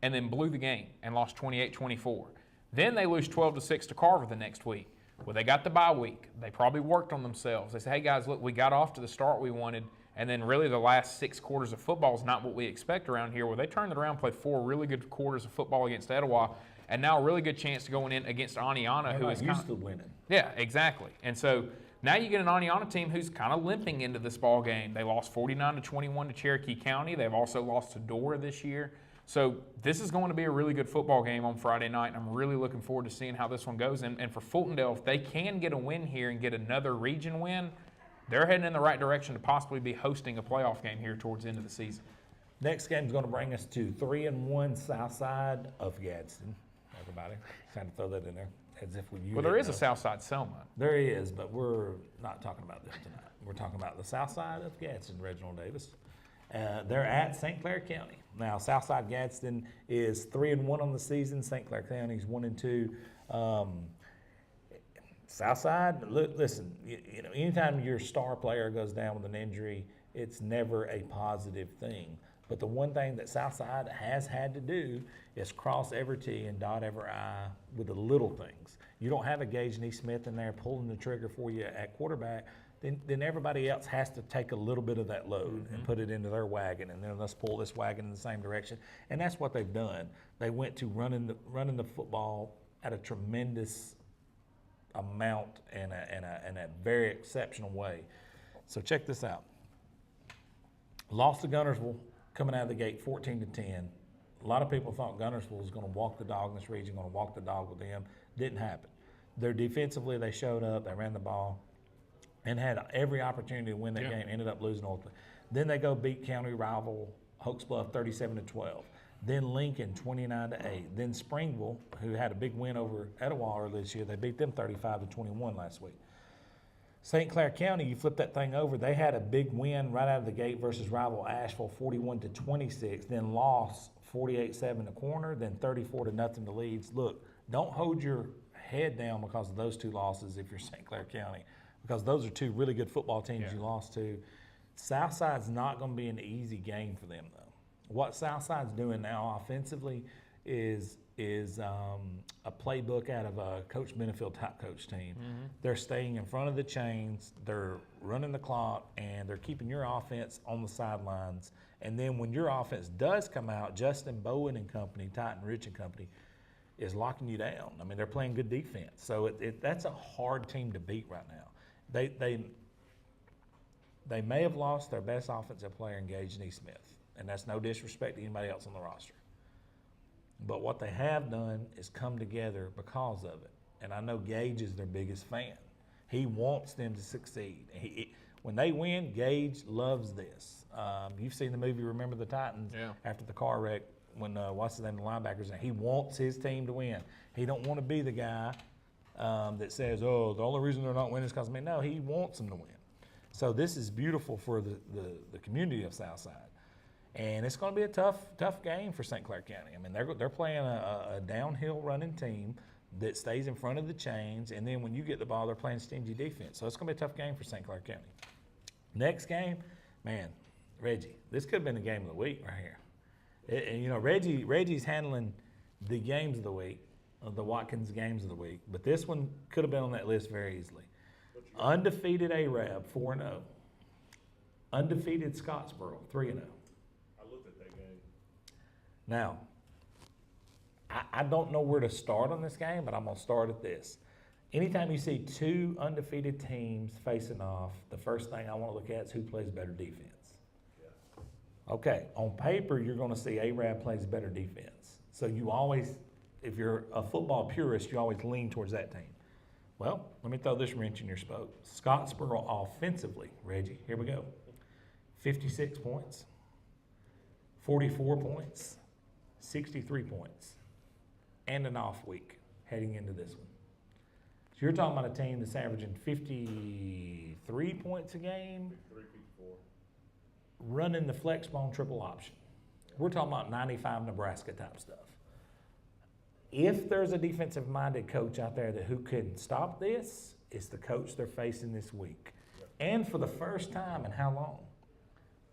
and then blew the game and lost 28-24. Then they lose 12-6 to Carver the next week. Well, they got the bye week. They probably worked on themselves. They said, hey, guys, look, we got off to the start we wanted, and then really the last 6 quarters of football is not what we expect around here. Well, they turned it around, played 4 really good quarters of football against Etowah, and now a really good chance to going in against Aniana, who is used to winning. Yeah, exactly. And so now you get an Aniana team who's kind of limping into this ball game. They lost 49-21 to Cherokee County. They've also lost to Dora this year. So this is going to be a really good football game on Friday night, and I'm really looking forward to seeing how this one goes. And for Fultondale, if they can get a win here and get another region win, they're heading in the right direction to possibly be hosting a playoff game here towards the end of the season. Next game is going to bring us to 3-1 Southside of Gadsden. Everybody, kind of throw that in there as if we. Well, there is a Southside Selma. There is, but we're not talking about this tonight. We're talking about the Southside of Gadsden, Reginald Davis. They're at St. Clair County. Now, Southside Gadsden is 3-1 on the season. St. Clair County is 1-2. Southside, listen, you know, anytime your star player goes down with an injury, it's never a positive thing. But the one thing that Southside has had to do is cross every T and dot every I with the little things. You don't have a Gage Neesmith in there pulling the trigger for you at quarterback. Then everybody else has to take a little bit of that load and put it into their wagon, and then let's pull this wagon in the same direction. And that's what they've done. They went to running the football at a tremendous amount and a very exceptional way. So check this out. Lost to Gunnersville coming out of the gate 14-10. A lot of people thought Gunnersville was going to walk the dog in this region, going to walk the dog with them. Didn't happen. They're defensively, they showed up, they ran the ball, and had every opportunity to win that game, ended up losing ultimately. Then they go beat county rival Hokes Bluff 37-12. Then Lincoln 29-8. Then Springville, who had a big win over Etowah earlier this year, they beat them 35-21 last week. St. Clair County, you flip that thing over, they had a big win right out of the gate versus rival Asheville 41-26, then lost 48-7 to Corner, then 34-0 to Leeds. Look, don't hold your head down because of those 2 losses if you're St. Clair County, because those are 2 really good football teams you lost to. Southside's not going to be an easy game for them, though. What Southside's doing now offensively is a playbook out of a Coach Benefield type coach team. They're staying in front of the chains, they're running the clock, and they're keeping your offense on the sidelines. And then when your offense does come out, Justin Bowen and company, Titan Rich and company, is locking you down. I mean, they're playing good defense. So that's a hard team to beat right now. They may have lost their best offensive player in Gage Neesmith, and that's no disrespect to anybody else on the roster. But what they have done is come together because of it. And I know Gage is their biggest fan. He wants them to succeed. When they win, Gage loves this. You've seen the movie Remember the Titans after the car wreck when, what's his name, the linebackers, he wants his team to win. He don't want to be the guy that says, oh, the only reason they're not winning is because of me. No, he wants them to win. So this is beautiful for the community of Southside. And it's going to be a tough game for St. Clair County. I mean, they're playing a downhill running team that stays in front of the chains, and then when you get the ball, they're playing stingy defense. So it's going to be a tough game for St. Clair County. Next game, man, Reggie, this could have been the game of the week right here. And you know, Reggie's handling the games of the week, the Watkins games of the week, but this one could have been on that list very easily. Undefeated Arab, 4-0. Undefeated Scottsboro, 3-0. Now, I don't know where to start on this game, but I'm going to start at this. Anytime you see 2 undefeated teams facing off, the first thing I want to look at is who plays better defense. Okay, on paper, you're going to see Arab plays better defense. So you always, if you're a football purist, you always lean towards that team. Well, let me throw this wrench in your spoke. Scottsboro offensively, Reggie, here we go. 56 points, 44 points, 63 points, and an off week heading into this one. So you're talking about a team that's averaging 53 points a game, 53, 54. running the flex bone triple option. We're talking about 95 Nebraska type stuff. If there's a defensive-minded coach out there who can stop this, it's the coach they're facing this week. And for the first time in how long?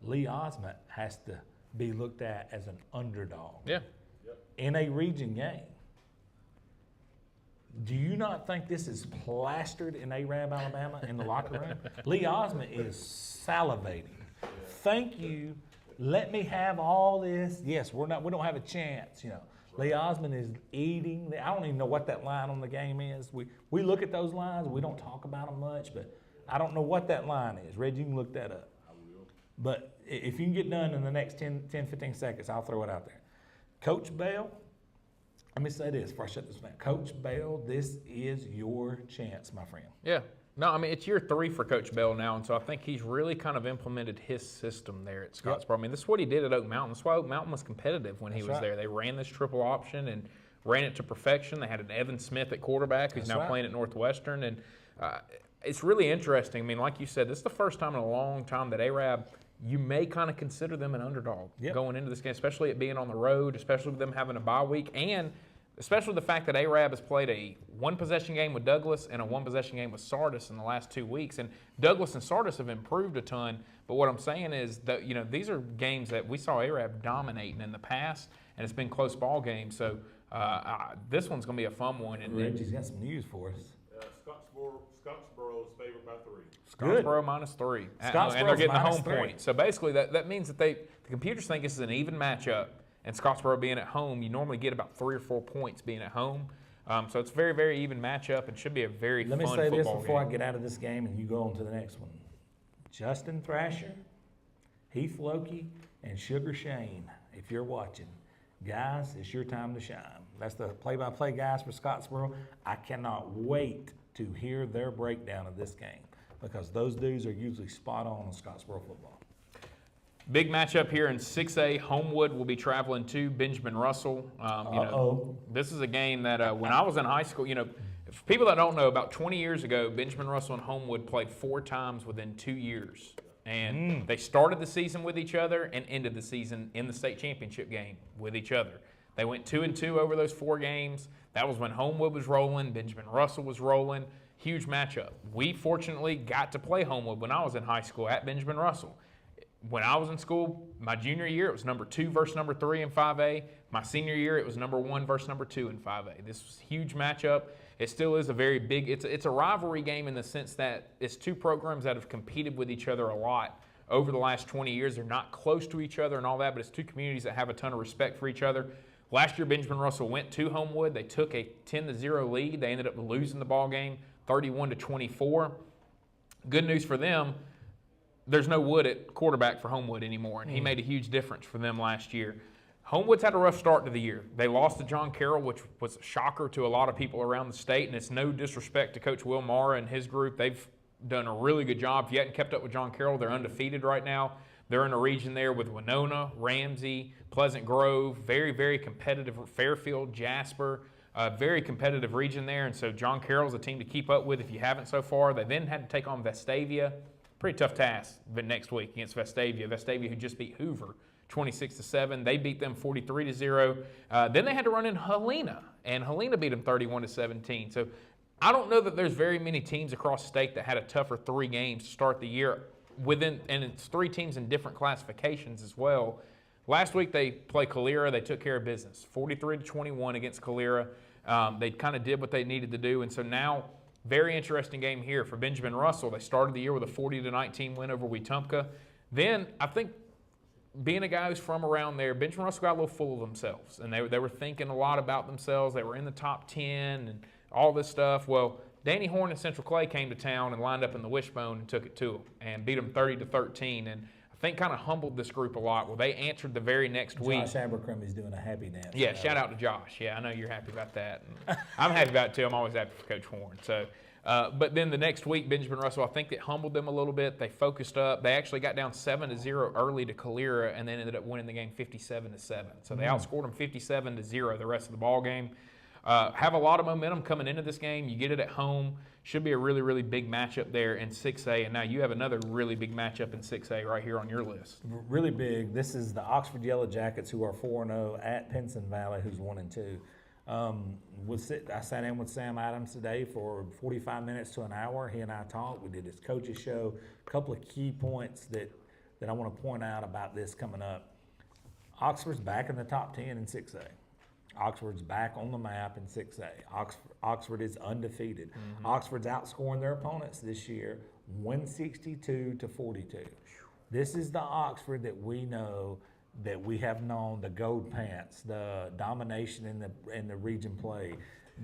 Lee Osment has to be looked at as an underdog in a region game. Do you not think this is plastered in Arab, Alabama, in the locker room? Lee Osment is salivating. Thank you. Let me have all this. Yes, we don't have a chance, Lee Osment is eating. I don't even know what that line on the game is. We look at those lines. We don't talk about them much, but I don't know what that line is. Reggie, you can look that up. I will. But if you can get done in the next 10, 15 seconds, I'll throw it out there. Coach Bell, let me say this before I shut this down. Coach Bell, this is your chance, my friend. Yeah. No, I mean, it's year 3 for Coach Bell now, and so I think he's really kind of implemented his system there at Scottsboro. I mean, this is what he did at Oak Mountain. That's why Oak Mountain was competitive when he was there. They ran this triple option and ran it to perfection. They had an Evan Smith at quarterback who's now playing at Northwestern, and it's really interesting. I mean, like you said, this is the first time in a long time that Arab, you may kind of consider them an underdog going into this game, especially it being on the road, especially with them having a bye week, and especially the fact that Arab has played a one-possession game with Douglas and a one-possession game with Sardis in the last 2 weeks. And Douglas and Sardis have improved a ton. But what I'm saying is that, these are games that we saw Arab dominating in the past, and it's been close ball games. So this one's going to be a fun one. And Reggie's got some news for us. Scottsboro's favored by 3. Scottsboro -3. And they're getting the home point. So basically that means that the computers think this is an even matchup. And Scottsboro being at home, you normally get about 3 or 4 points being at home. So it's a very, very even matchup and should be a very fun football game. Let me say this before I get out of this game and you go on to the next one. Justin Thrasher, Heath Loki, and Sugar Shane, if you're watching, guys, it's your time to shine. That's the play-by-play guys for Scottsboro. I cannot wait to hear their breakdown of this game because those dudes are usually spot on Scottsboro football. Big matchup here in 6A. Homewood will be traveling to Benjamin Russell. This is a game that when I was in high school, for people that don't know, about 20 years ago, Benjamin Russell and Homewood played 4 times within 2 years. And they started the season with each other and ended the season in the state championship game with each other. They went 2-2 over those 4 games. That was when Homewood was rolling, Benjamin Russell was rolling. Huge matchup. We fortunately got to play Homewood when I was in high school at Benjamin Russell. When I was in school, my junior year, it was number 2 versus number 3 in 5A. My senior year, it was number 1 versus number 2 in 5A. This was a huge matchup. It still is a very big, it's a rivalry game in the sense that it's 2 programs that have competed with each other a lot over the last 20 years. They're not close to each other and all that, but it's 2 communities that have a ton of respect for each other. Last year, Benjamin Russell went to Homewood. They took a 10-0 lead. They ended up losing the ball game 31-24. Good news for them. There's no Wood at quarterback for Homewood anymore, and he made a huge difference for them last year. Homewood's had a rough start to the year. They lost to John Carroll, which was a shocker to a lot of people around the state, and it's no disrespect to Coach Will Mara and his group. They've done a really good job. If you hadn't kept up with John Carroll, they're undefeated right now. They're in a region there with Winona, Ramsey, Pleasant Grove, very, very competitive, Fairfield, Jasper, very competitive region there, and so John Carroll's a team to keep up with if you haven't so far. They then had to take on Vestavia. Pretty tough task but next week against Vestavia. Vestavia, who just beat Hoover 26-7. They beat them 43-0. Then they had to run in Helena, and Helena beat them 31-17. So I don't know that there's very many teams across the state that had a tougher 3 games to start the year and it's 3 teams in different classifications as well. Last week they played Calera. They took care of business, 43-21 against Calera. They kind of did what they needed to do, and so now very interesting game here for Benjamin Russell. They started the year with a 40-19 win over Wetumpka. Then I think being a guy who's from around there, Benjamin Russell got a little full of themselves, and they were thinking a lot about themselves. They were in the top 10 and all this stuff. Well, Danny Horn and Central Clay came to town and lined up in the wishbone and took it to them and beat them 30-13. And I think kind of humbled this group a lot. Well, they answered the very next week. Josh Abercrombie's doing a happy dance. Yeah, shout out to Josh. Yeah, I know you're happy about that. And I'm happy about it too. I'm always happy for Coach Horn. So, but then the next week, Benjamin Russell, I think it humbled them a little bit. They focused up. They actually got down 7-0 early to Calera and then ended up winning the game 57-7. So they outscored them 57-0 the rest of the ball game. have a lot of momentum coming into this game. You get it at home. Should be a really, really big matchup there in 6A. And now you have another really big matchup in 6A right here on your list. Really big. This is the Oxford Yellow Jackets, who are 4-0 at Pinson Valley, who's 1-2. I sat in with Sam Adams today for 45 minutes to an hour. He and I talked. We did his coaches show. A couple of key points that I want to point out about this coming up. Oxford's back in the top 10 in 6A. Oxford's back on the map in 6A. Oxford is undefeated. Mm-hmm. Oxford's outscoring their opponents this year 162-42. This is the Oxford that we know, that we have known, the gold pants, the domination in the region play.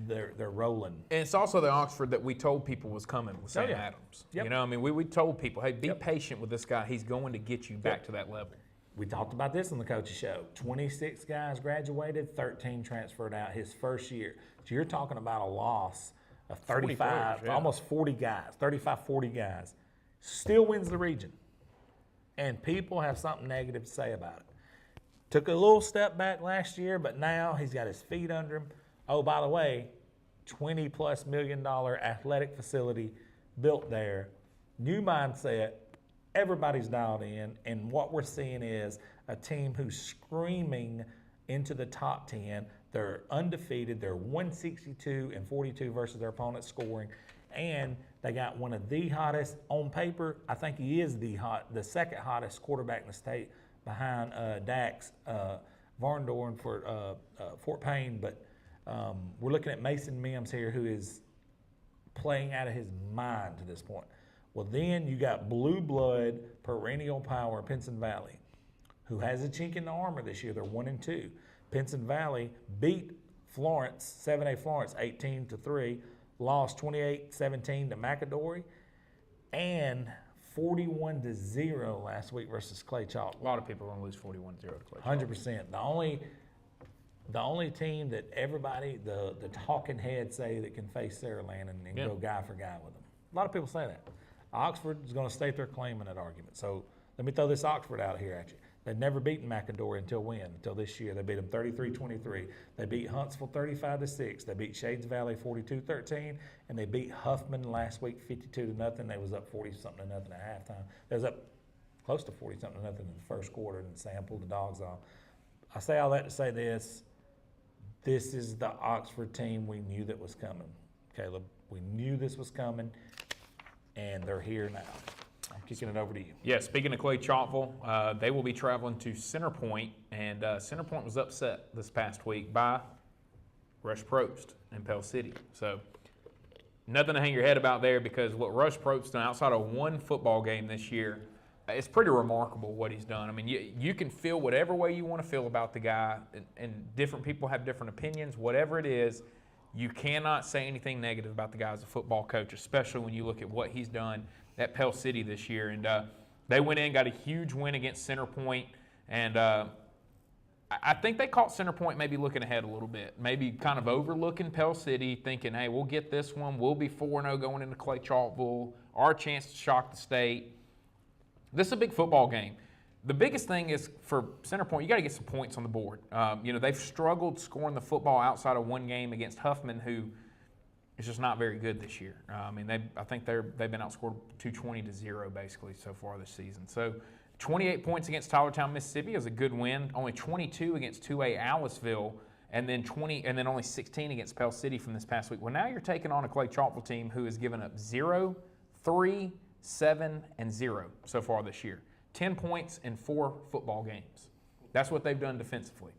They're rolling. And it's also the Oxford that we told people was coming with Sam Adams. Yep. You know, I mean, we told people, hey, be patient with this guy. He's going to get you back to that level. We talked about this on the coaches show. 26 guys graduated, 13 transferred out his first year. So you're talking about a loss of 35, players, almost 40 guys, 35, 40 guys. Still wins the region. And people have something negative to say about it. Took a little step back last year, but now he's got his feet under him. Oh, by the way, $20+ million athletic facility built there. New mindset. Everybody's dialed in, and what we're seeing is a team who's screaming into the top 10. They're undefeated. They're 162-42 versus their opponent's scoring, and they got one of the hottest on paper. I think he is the second hottest quarterback in the state behind Dax Varndorn for Fort Payne. But we're looking at Mason Mims here, who is playing out of his mind to this point. Well, then you got blue blood, perennial power, Pinson Valley, who has a chink in the armor this year. They're 1-2. Pinson Valley beat Florence, 7A Florence, 18-3, lost 28-17 to McAdory, and 41-0 last week versus Clay Chalk. A lot of people are going to lose 41-0 to Clay Chalk. 100%. The only team that everybody, the talking heads say that can face Saraland and go guy for guy with them. A lot of people say that. Oxford is going to state their claim in that argument. So let me throw this Oxford out here at you. They've never beaten McAdory until this year. They beat them 33-23. They beat Huntsville 35-6. They beat Shades Valley 42-13, and they beat Huffman last week 52-0. They was up 40-something to nothing at halftime. They was up close to 40-something to nothing in the first quarter, and Sam pulled the dogs off. I say all that to say this. This is the Oxford team we knew that was coming. Caleb, we knew this was coming. And they're here now. I'm kicking it over to you. Yeah, speaking of Clay Chalkville, they will be traveling to Centerpoint, and Centerpoint was upset this past week by Rush Probst in Pell City. So nothing to hang your head about there, because what Rush Probst done outside of one football game this year, it's pretty remarkable what he's done. I mean, you can feel whatever way you want to feel about the guy, and different people have different opinions. Whatever it is, you cannot say anything negative about the guy as a football coach, especially when you look at what he's done at Pell City this year. And they went in, got a huge win against Centerpoint, and I think they caught Centerpoint maybe looking ahead a little bit, maybe kind of overlooking Pell City, thinking, hey, we'll get this one. We'll be 4-0 going into Clay Chalkville, our chance to shock the state. This is a big football game. The biggest thing is for Centerpoint, you got to get some points on the board. They've struggled scoring the football outside of one game against Huffman, who is just not very good this year. I think they've been outscored 220-0 basically so far this season. So 28 points against Tylertown, Mississippi is a good win. Only 22 against 2A Aliceville, and then only 16 against Pell City from this past week. Well, now you're taking on a Clay Chalkville team who has given up 0, 3, 7, and 0 so far this year. 10 points in 4 football games. That's what they've done defensively.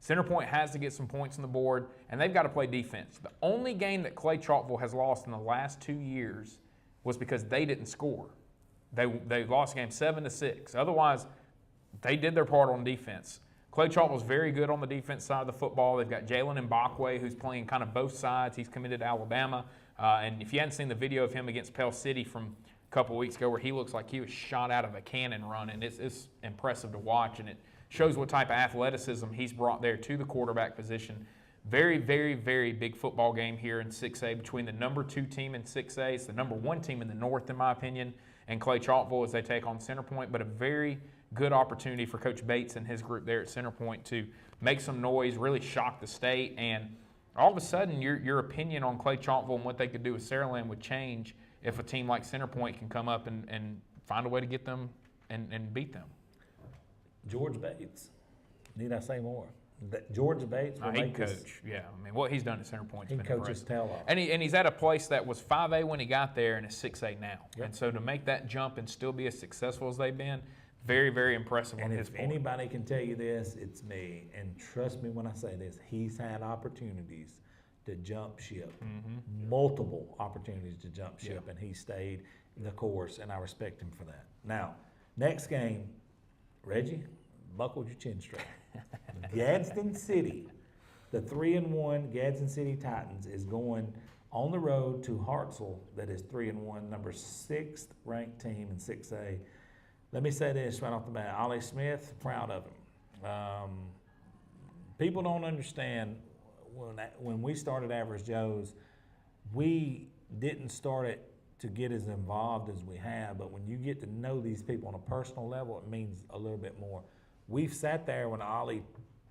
Centerpoint has to get some points on the board, and they've got to play defense. The only game that Clay Chalkville has lost in the last 2 years was because they didn't score. They lost game 7-6. Otherwise, they did their part on defense. Clay Chalkville's very good on the defense side of the football. They've got Jalen Mbakwe, who's playing kind of both sides. He's committed to Alabama. And if you hadn't seen the video of him against Pell City from couple weeks ago, where he looks like he was shot out of a cannon running. It's impressive to watch, and it shows what type of athleticism he's brought there to the quarterback position. Very, very, very big football game here in 6A between the number 2 team in 6A. It's the number 1 team in the North, in my opinion, and Clay Chalkville as they take on Centerpoint. But a very good opportunity for Coach Bates and his group there at Centerpoint to make some noise, really shock the state. And all of a sudden your opinion on Clay Chalkville and what they could do with Saraland would change if a team like Centerpoint can come up and find a way to get them and beat them. George Bates. Need I say more? George Bates will He make can this. coach. Yeah, I mean, what he's done at Centerpoint's He been can coach his impressive. tail off. And he's at a place that was 5A when he got there and is 6A now. Yep. And so to make that jump and still be as successful as they've been, very, very impressive on And his if part. anybody can tell you this, it's me. And trust me when I say this, he's had opportunities to jump ship, multiple opportunities to jump ship, and he stayed the course, and I respect him for that. Now, next game, Reggie, buckle your chin strap. Gadsden City, the 3-1 Gadsden City Titans is going on the road to Hartselle, that is 3-1, number 6th ranked team in 6A. Let me say this right off the bat. Ollie Smith, proud of him. People don't understand when we started Average Joe's, we didn't start it to get as involved as we have, but when you get to know these people on a personal level, it means a little bit more. We've sat there when Ollie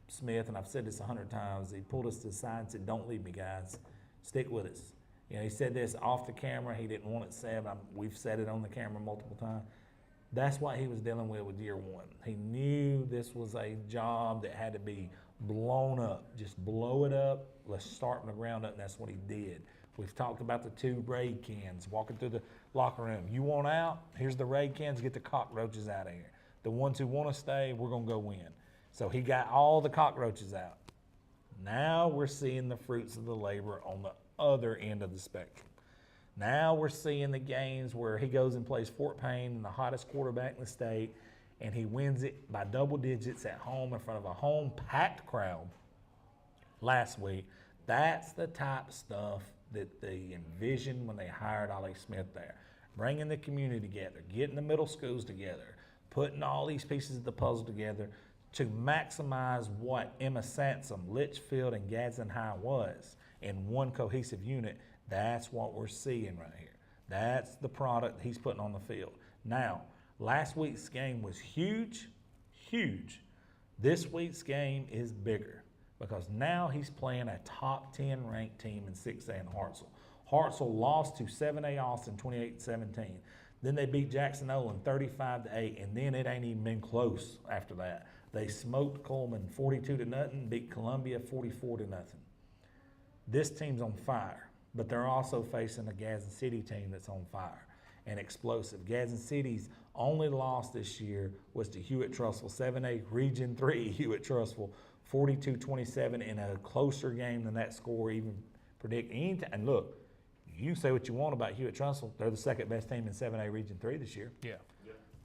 Smith, and I've said this 100 times, he pulled us to the side and said, "Don't leave me, guys. Stick with us." You know, he said this off the camera. He didn't want it said. We've said it on the camera multiple times. That's what he was dealing with year one. He knew this was a job that had to be blown up. Just blow it up. Let's start from the ground up, and that's what he did. We've talked about the 2 raid cans walking through the locker room. You want out? Here's the raid cans. Get the cockroaches out of here. The ones who want to stay, we're going to go in. So he got all the cockroaches out. Now we're seeing the fruits of the labor on the other end of the spectrum. Now we're seeing the games where he goes and plays Fort Payne, the hottest quarterback in the state, and he wins it by double digits at home in front of a home-packed crowd last week. That's the type of stuff that they envisioned when they hired Ollie Smith there. Bringing the community together, getting the middle schools together, putting all these pieces of the puzzle together to maximize what Emma Sansom, Litchfield, and Gadsden High was in one cohesive unit. That's what we're seeing right here. That's the product he's putting on the field. Now, last week's game was huge, huge. This week's game is bigger because now he's playing a top 10 ranked team in 6A in Hartselle. Hartselle lost to 7A Austin 28-17. Then they beat Jackson Olin 35-8, and then it ain't even been close after that. They smoked Coleman 42-0, beat Columbia 44-0. This team's on fire, but they're also facing a Gadsden City team that's on fire and explosive. Gadsden City's only loss this year was to Hewitt-Trussville, 7A Region 3 Hewitt-Trussville, 42-27 in a closer game than that score even predicted. And look, you can say what you want about Hewitt-Trussville. They're the second best team in 7A Region 3 this year. Yeah.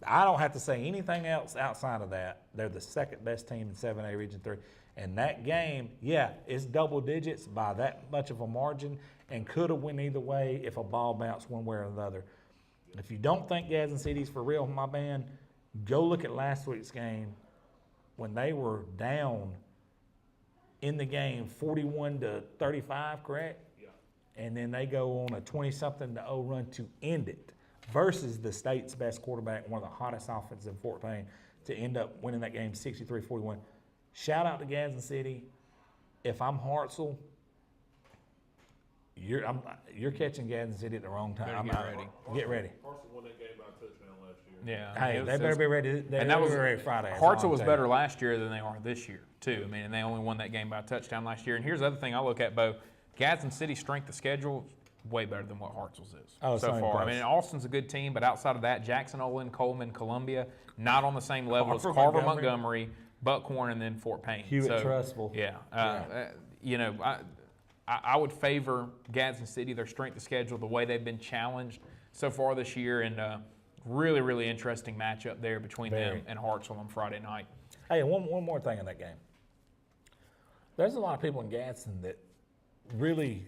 I don't have to say anything else outside of that. They're the second best team in 7A Region 3. And that game, yeah, it's double digits by that much of a margin and could have went either way if a ball bounced one way or the other. If you don't think Gadsden City's for real, my man, go look at last week's game when they were down in the game 41-35, correct? Yeah. And then they go on a 20-something-0 run to end it versus the state's best quarterback, one of the hottest offenses in Fort Payne, to end up winning that game 63-41. Shout out to Gadsden City. If I'm Hartselle, you're catching Gadsden City at the wrong time. Better get ready. Get ready. Hartselle won that game by a touchdown last year. Yeah. Hey, they better be ready. They And that better was be ready Friday. that's all Hartselle I'm was telling you. better last year than they are this year, too. I mean, and they only won that game by a touchdown last year. And here's the other thing I look at, Bo. Gadsden City's strength of schedule is way better than what Hartselle's is Oh, so same far. I price. mean, Austin's a good team, but outside of that, Jackson, Olin, Coleman, Columbia, not on the same level as Carver, Carver, Montgomery. Montgomery, Buckhorn, and then Fort Payne. Hewitt-Trussville. Yeah. You know, I would favor Gadsden City, their strength of schedule, the way they've been challenged so far this year, and really, really interesting matchup there between them and Hartselle on Friday night. Hey, and one more thing in that game. There's a lot of people in Gadsden that really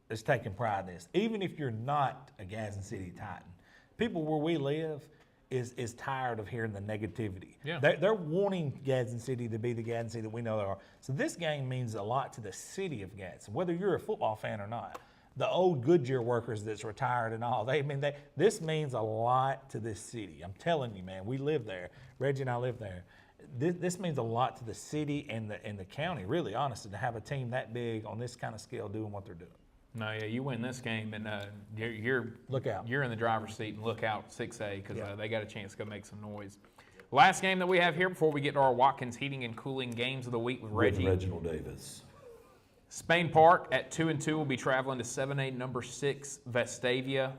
is taking pride in this. Even if you're not a Gadsden City Titan, people where we live is tired of hearing the negativity. Yeah. They're wanting Gadsden City to be the Gadsden City that we know they are. So this game means a lot to the city of Gadsden, whether you're a football fan or not. The old Goodyear workers that's retired and all, this means a lot to this city. I'm telling you, man, we live there. Reggie and I live there. this means a lot to the city and the county, really, honestly, to have a team that big on this kind of scale doing what they're doing. No, yeah, you win this game, and you're Look out. You're in the driver's seat, and look out 6A because Yeah. they got a chance to go make some noise. Last game that we have here before we get to our Watkins Heating and Cooling games of the week with Reggie. Reginald Davis. Spain Park at 2-2 will be traveling to 7A number 6 Vestavia.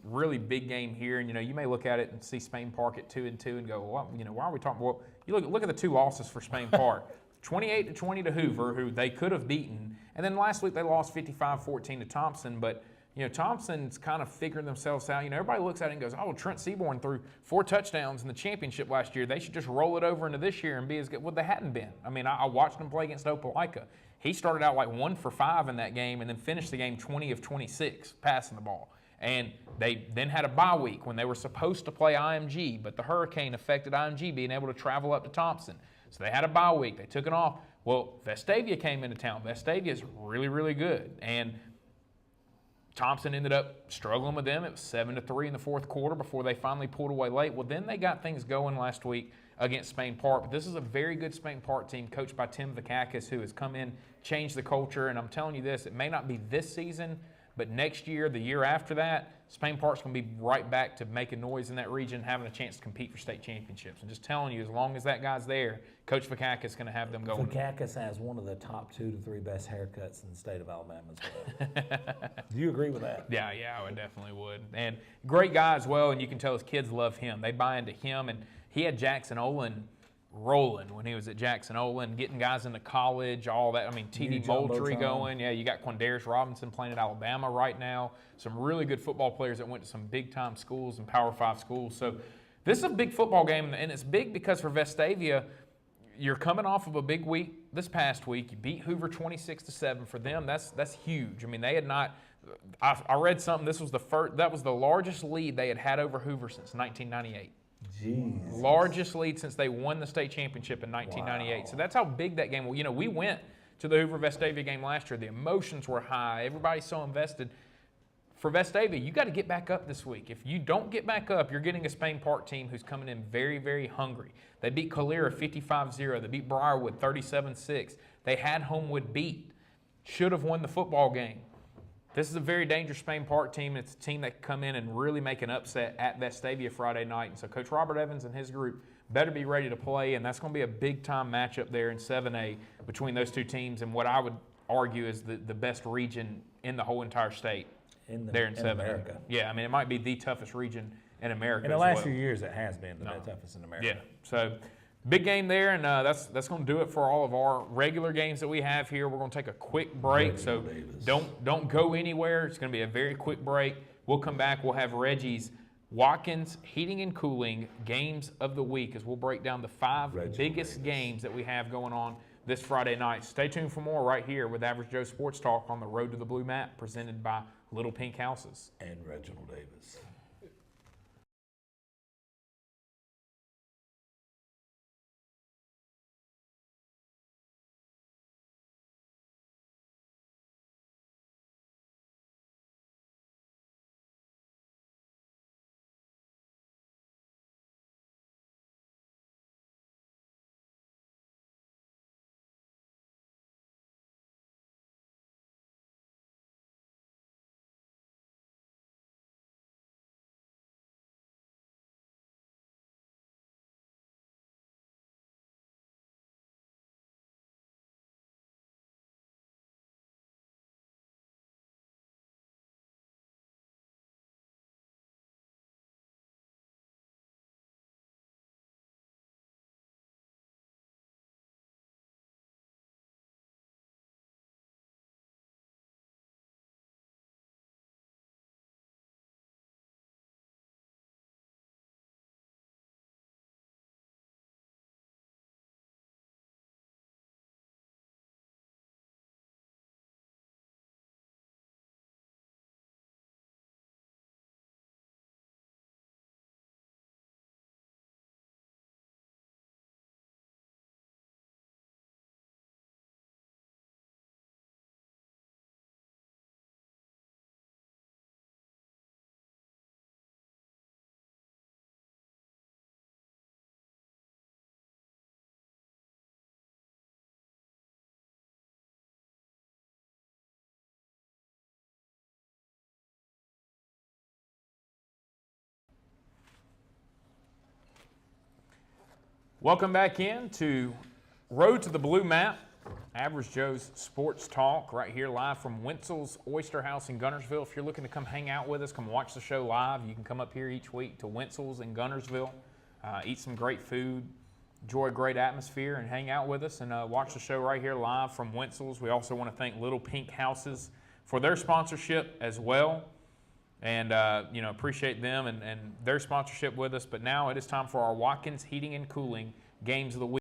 Really big game here, and you may look at it and see Spain Park at 2-2 and go, well, why are we talking? Well, you look at the 2 losses for Spain Park. 28-20 to Hoover, who they could have beaten. And then last week they lost 55-14 to Thompson. But, Thompson's kind of figuring themselves out. Everybody looks at it and goes, oh, Trent Seaborn threw 4 touchdowns in the championship last year. They should just roll it over into this year and be as good. Well, they hadn't been. I mean, I watched them play against Opelika. He started out like 1 for 5 in that game and then finished the game 20 of 26 passing the ball. And they then had a bye week when they were supposed to play IMG, but the hurricane affected IMG being able to travel up to Thompson. So they had a bye week. They took it off. Well, Vestavia came into town. Vestavia is really, really good. And Thompson ended up struggling with them. It was 7-3 in the fourth quarter before they finally pulled away late. Well, then they got things going last week against Spain Park. But this is a very good Spain Park team coached by Tim Vakakis, who has come in, changed the culture. And I'm telling you this, it may not be this season, but next year, the year after that, Spain Park's going to be right back to making noise in that region, having a chance to compete for state championships. And just telling you, as long as that guy's there, Coach Vakakis is going to have them going. Vakakis has one of the top 2 to 3 best haircuts in the state of Alabama as well. Do you agree with that? Yeah, I would definitely would. And great guy as well, and you can tell his kids love him. They buy into him, and he had Jackson Olin rolling when he was at Jackson Olin, getting guys into college, all that. I mean, T.D. Moultrie going. Yeah, you got Quindarius Robinson playing at Alabama right now. Some really good football players that went to some big-time schools and Power 5 schools. So this is a big football game, and it's big because for Vestavia, you're coming off of a big week this past week. You beat Hoover 26-7. For them, that's huge. I mean, they had not – I read something. That was the largest lead they had over Hoover since 1998. Jeez. Largest lead since they won the state championship in 1998. Wow. So that's how big that game was. We went to the Hoover Vestavia game last year. The emotions were high. Everybody's so invested. For Vestavia, you got to get back up this week. If you don't get back up, you're getting a Spain Park team who's coming in very, very hungry. They beat Calera 55-0. They beat Briarwood 37-6. They had Homewood beat. Should have won the football game. This is a very dangerous Spain Park team. It's a team that can come in and really make an upset at Vestavia Friday night. And so Coach Robert Evans and his group better be ready to play, and that's going to be a big-time matchup there in 7A between those two teams and what I would argue is the best region in the whole entire state there in 7A. America. Yeah, I mean, it might be the toughest region in America In the as last well. few years, it has been the toughest in America. Yeah, so big game there, and that's going to do it for all of our regular games that we have here. We're going to take a quick break, so don't go anywhere. It's going to be a very quick break. We'll come back. We'll have Reggie's Watkins Heating and Cooling Games of the Week as we'll break down the 5 biggest games that we have going on this Friday night. Stay tuned for more right here with Average Joe Sports Talk on the Road to the Blue Mat, presented by Little Pink Houses. And Reginald Davis. Welcome back in to Road to the Blue Map, Average Joe's Sports Talk, right here live from Wenzel's Oyster House in Guntersville. If you're looking to come hang out with us, come watch the show live, you can come up here each week to Wenzel's in Guntersville, eat some great food, enjoy a great atmosphere, and hang out with us and watch the show right here live from Wenzel's. We also want to thank Little Pink Houses for their sponsorship as well. And, appreciate them and their sponsorship with us. But now it is time for our Watkins Heating and Cooling Games of the Week.